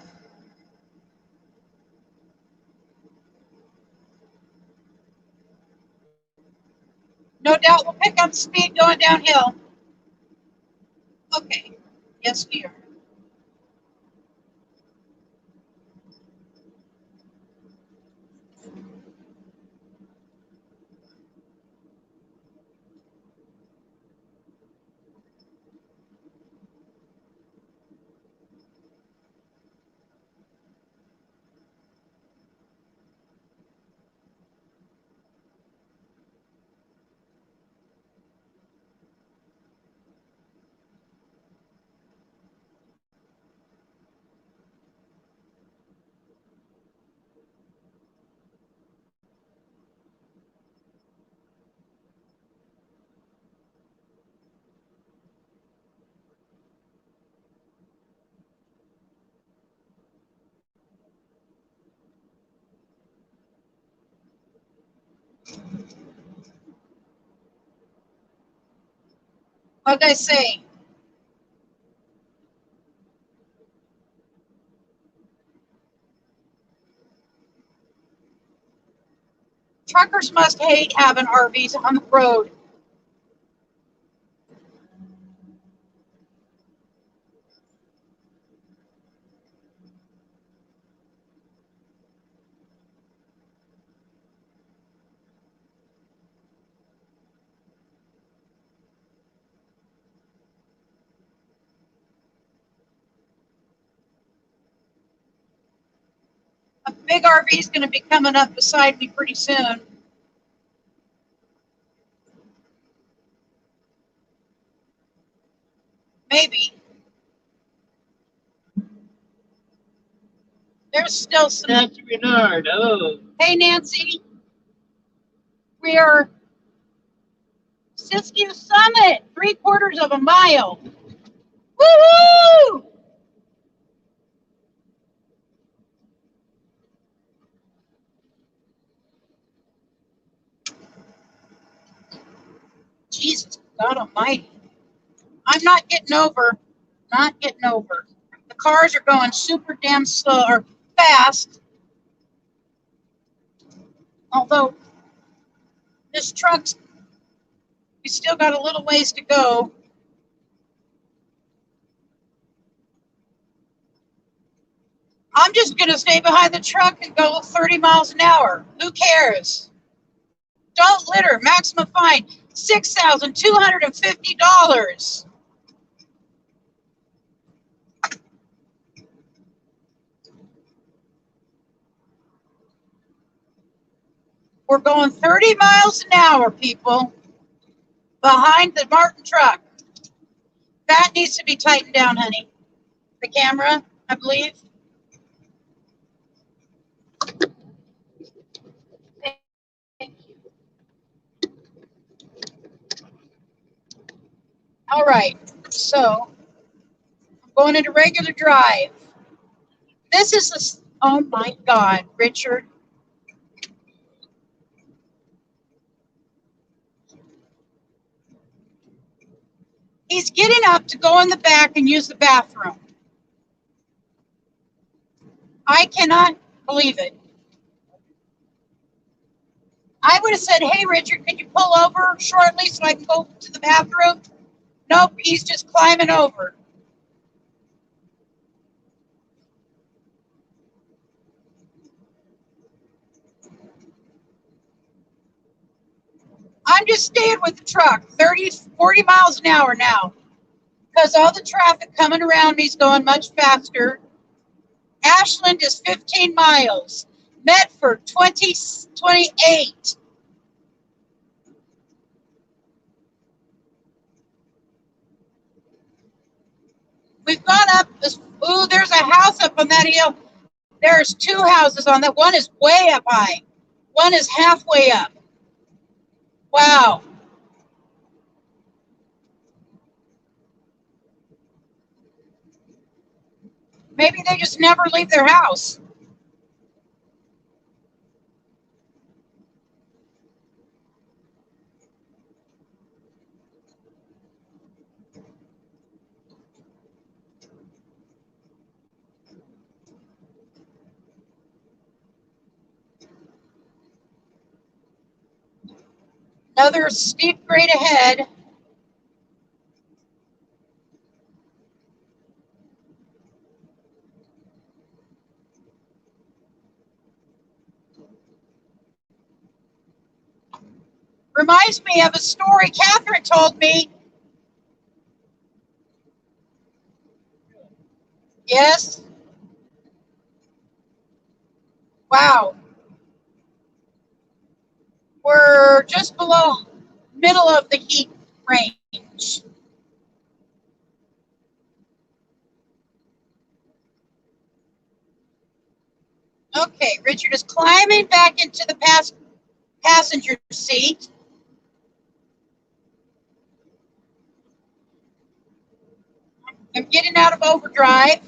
No doubt we'll pick up speed going downhill. Okay. Yes, we are. What'd I say? Truckers must hate having RVs on the road. A big RV is going to be coming up beside me pretty soon. Maybe. There's still some. Nancy Renard. Oh. Hey, Nancy. We are Siskiyou Summit, 3/4 of a mile. Woo-hoo! Jesus, God almighty. I'm not getting over. Not getting over. The cars are going super damn slow or fast. Although this truck's, we still got a little ways to go. I'm just going to stay behind the truck and go 30 miles an hour. Who cares? Don't litter. Maximum fine, $6,250. We're going 30 miles an hour, people, behind the Martin truck. That needs to be tightened down, honey. The camera, I believe. All right, so I'm going into regular drive. This is the, oh my God, Richard. He's getting up to go in the back and use the bathroom. I cannot believe it. I would have said, hey, Richard, could you pull over shortly so I can go to the bathroom? Nope, he's just climbing over. I'm just staying with the truck, 30, 40 miles an hour now, because all the traffic coming around me is going much faster. Ashland is 15 miles. Medford, 28. We've gone up, ooh, there's a house up on that hill. There's 2 houses on that. One is way up high. One is halfway up. Wow. Maybe they just never leave their house. Another steep grade ahead. Reminds me of a story Catherine told me. Yes. Wow. We're just below middle of the heat range. Okay, Richard is climbing back into the passenger seat. I'm getting out of overdrive.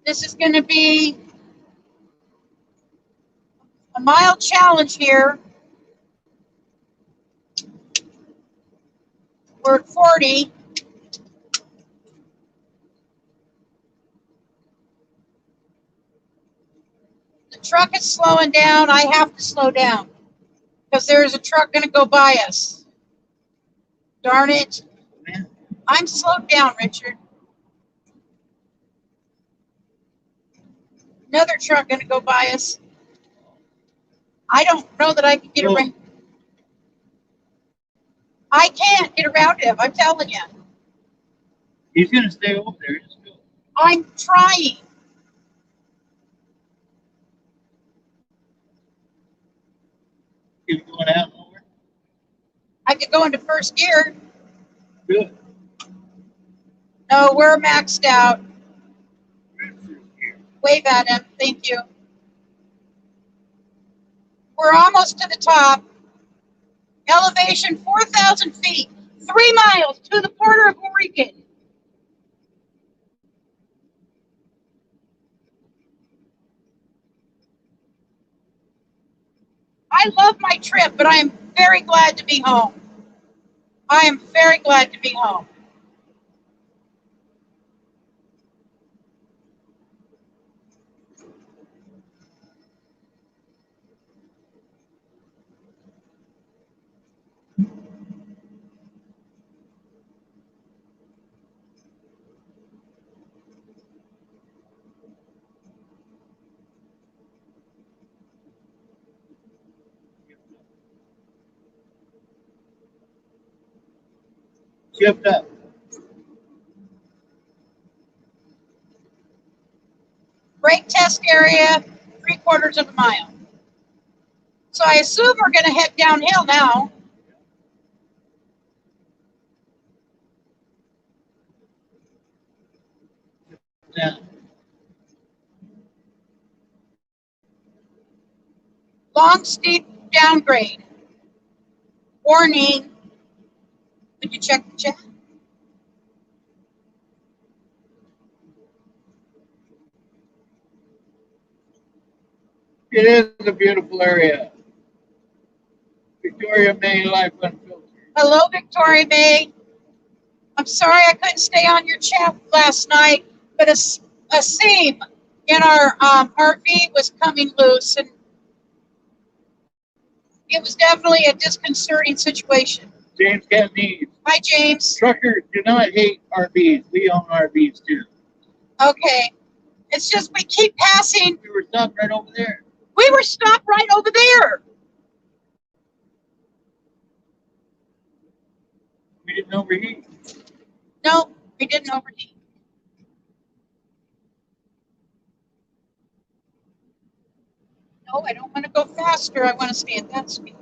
This is going to be a mild challenge here. We're at 40. The truck is slowing down. I have to slow down because there's a truck going to go by us. Darn it. I'm slowed down, Richard. Another truck going to go by us. I don't know that I can get around. I can't get around him. I'm telling you. He's going to stay over there. Just go. I'm trying. He's going out nowhere. I could go into first gear. Good. No, we're maxed out. Wave at him. Thank you. We're almost to the top. Elevation 4,000 feet. 3 miles to the border of Oregon. I love my trip, but I am very glad to be home. I am very glad to be home. Shift up. Brake test area, 3/4 of a mile. So I assume we're going to head downhill now. Down. Long, steep downgrade. Warning. Could you check the chat? It is a beautiful area. Victoria May Life Unfiltered. Hello, Victoria May. I'm sorry I couldn't stay on your chat last night, but a seam in our RV was coming loose, and it was definitely a disconcerting situation. James Cantonese. Hi, James. Truckers do not hate RVs. We own RVs too. Okay. It's just we keep passing. We were stopped right over there. We were stopped right over there. We didn't overheat. No, we didn't overheat. No, I don't want to go faster. I want to stay at that speed.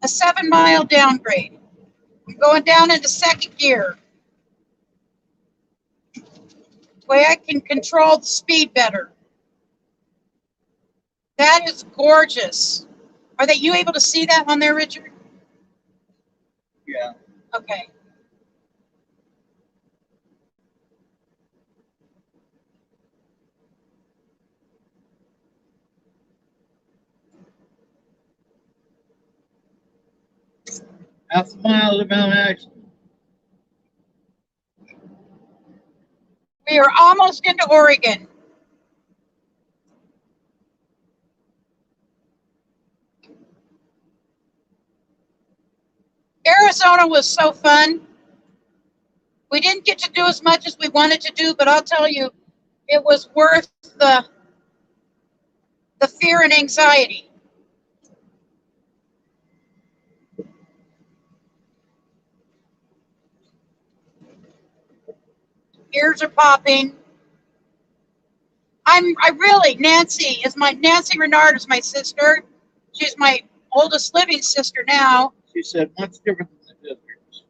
A 7-mile downgrade. I'm going down into second gear. Way I can control the speed better. That is gorgeous. Are you able to see that on there, Richard? Yeah. Okay. Half a mile to Mount Ashland. We are almost into Oregon. Arizona was so fun. We didn't get to do as much as we wanted to do, but I'll tell you, it was worth the fear and anxiety. Ears are popping. Nancy Renard is my sister. She's my oldest living sister now. She said much different than the desert.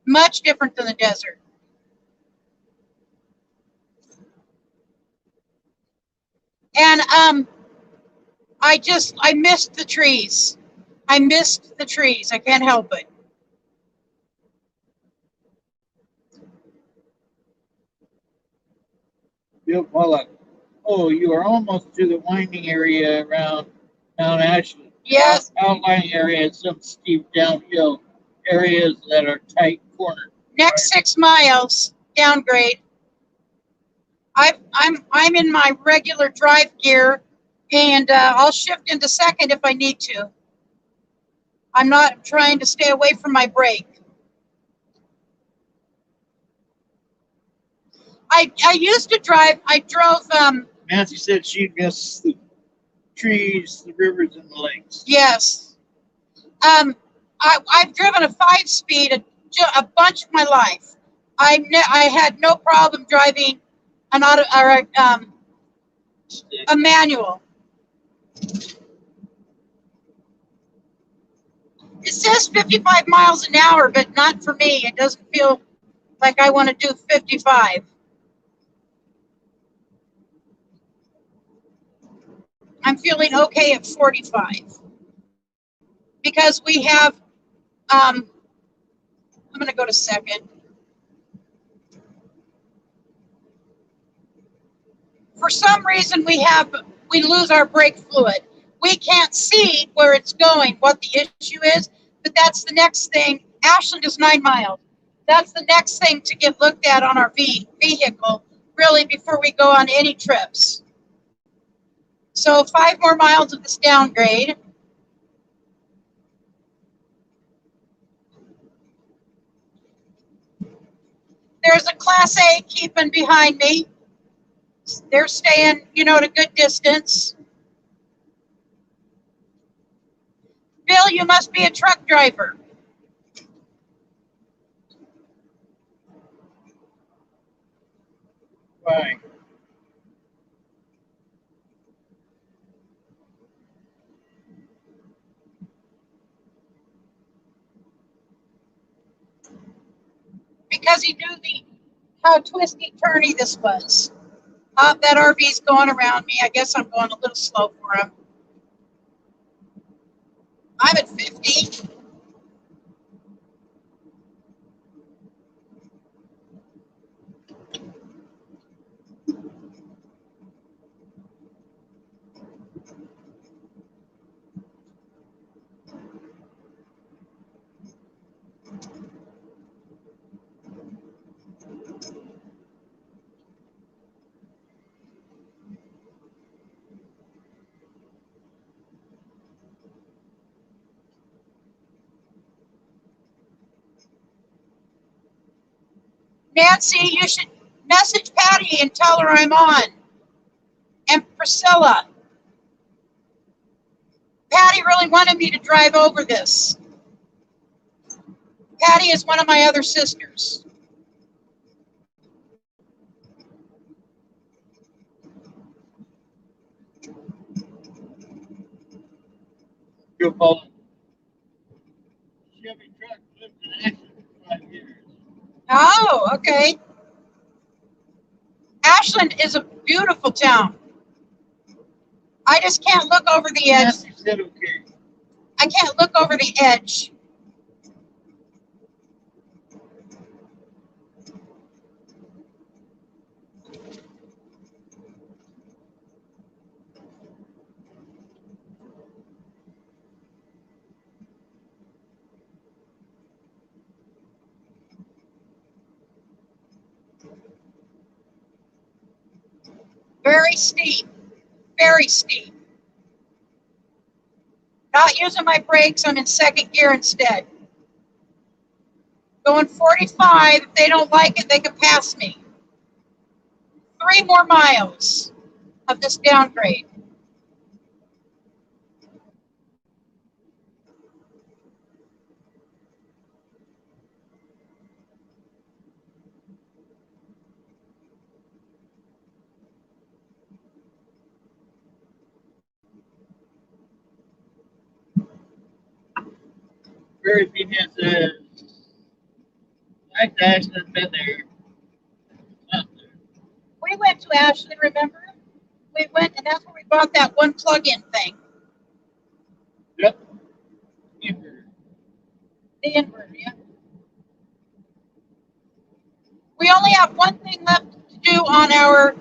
Much different than the desert. And I missed the trees. I missed the trees. I can't help it. Bill Pollock. Oh, you are almost to the winding area around Mount Ashland. Yes. Outlying area is some steep downhill areas that are tight cornered. Next 6 miles, downgrade. I'm in my regular drive gear, and I'll shift into second if I need to. I'm not trying to stay away from my brake. I used to drive. I drove. Nancy said she'd miss the trees, the rivers, and the lakes. Yes. I've driven a 5-speed a bunch of my life. I had no problem driving an auto or a manual. It says 55 miles an hour, but not for me. It doesn't feel like I want to do 55. I'm feeling okay at 45 because we have. I'm going to go to second. For some reason, we lose our brake fluid. We can't see where it's going, what the issue is, but that's the next thing. Ashland is 9 miles. That's the next thing to get looked at on our vehicle, really, before we go on any trips. So 5 more miles of this downgrade. There's a Class A keeping behind me. They're staying, at a good distance. Bill, you must be a truck driver. Why? Because he knew how twisty turny this was. That RV's going around me. I guess I'm going a little slow for him. I'm at 50. Nancy, you should message Patty and tell her I'm on. And Priscilla. Patty really wanted me to drive over this. Patty is one of my other sisters. Joe Paul. Chevy truck lived in Ashland for 5 years. Oh, okay. Ashland is a beautiful town. I just can't look over the edge. Nancy said okay. I can't look over the edge. Very steep. Very steep. Not using my brakes. I'm in second gear instead. Going 45. If they don't like it, they can pass me. 3 more miles of this downgrade. Very Pena says, like Ashland, been there. Not there. We went to Ashland, remember? We went, and that's where we bought that one plug-in thing. Yep. Inverter. The inverter, yeah. We only have one thing left to do on our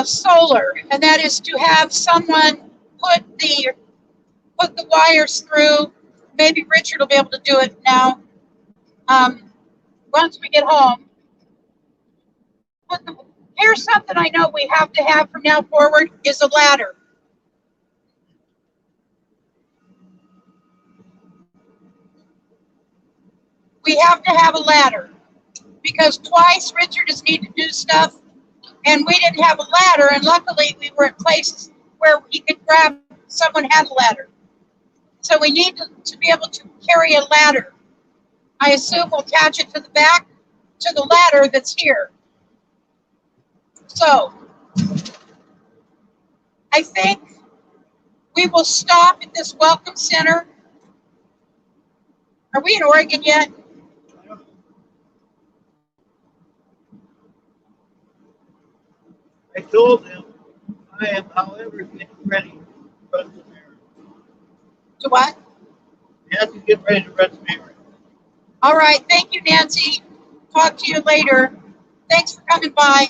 solar, and that is to have someone put the put the wires through. Maybe Richard will be able to do it now. Once we get home. Here's something I know we have to have from now forward is a ladder. We have to have a ladder because twice Richard has needed to do stuff and we didn't have a ladder, and luckily we were at places where he could grab, someone had a ladder. So we need to be able to carry a ladder. I assume we'll attach it to the back, to the ladder that's here. So I think we will stop at this welcome center. Are we in Oregon yet? I told him I am, however, getting ready to run some errands. To what? He has to get ready to run some errands. All right. Thank you, Nancy. Talk to you later. Thanks for coming by.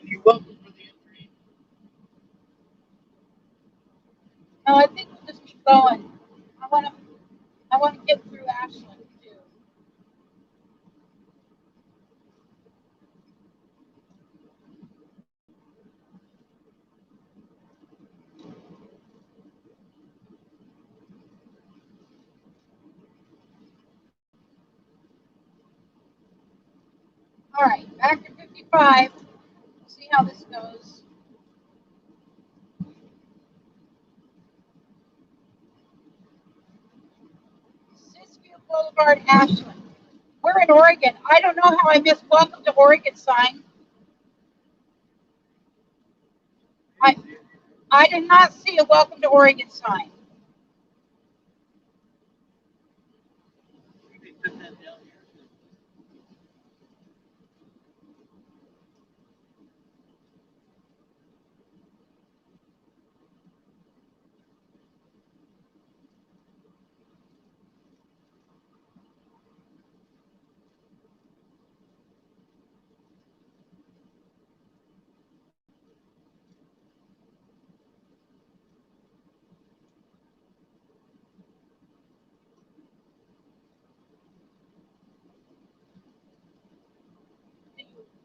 You're welcome for the entry. No, I think we'll just keep going. I want to get through Ashland too. All right, back to 55. We'll see how this goes. Siskiyou Boulevard, Ashland. We're in Oregon. I don't know how I missed welcome to Oregon sign. I did not see a welcome to Oregon sign. You can put that down here. Do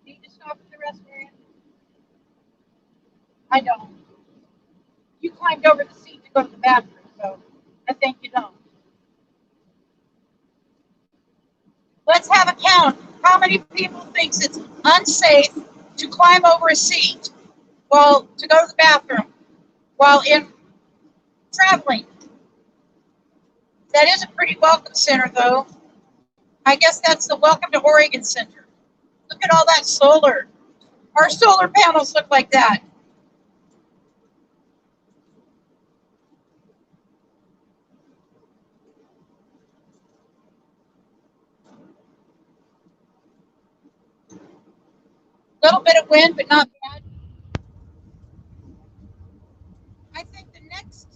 you need to stop at the restaurant? I don't. You climbed over the seat to go to the bathroom, so I think you don't. Let's have a count. How many people thinks it's unsafe to climb over a seat while to go to the bathroom while in traveling? That is a pretty welcome center, though. I guess that's the Welcome to Oregon Center. Look at all that solar. Our solar panels look like that. A little bit of wind, but not bad. I think the next,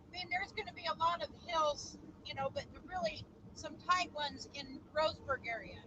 I mean, there's going to be a lot of hills, but really some tight ones in Roseburg area.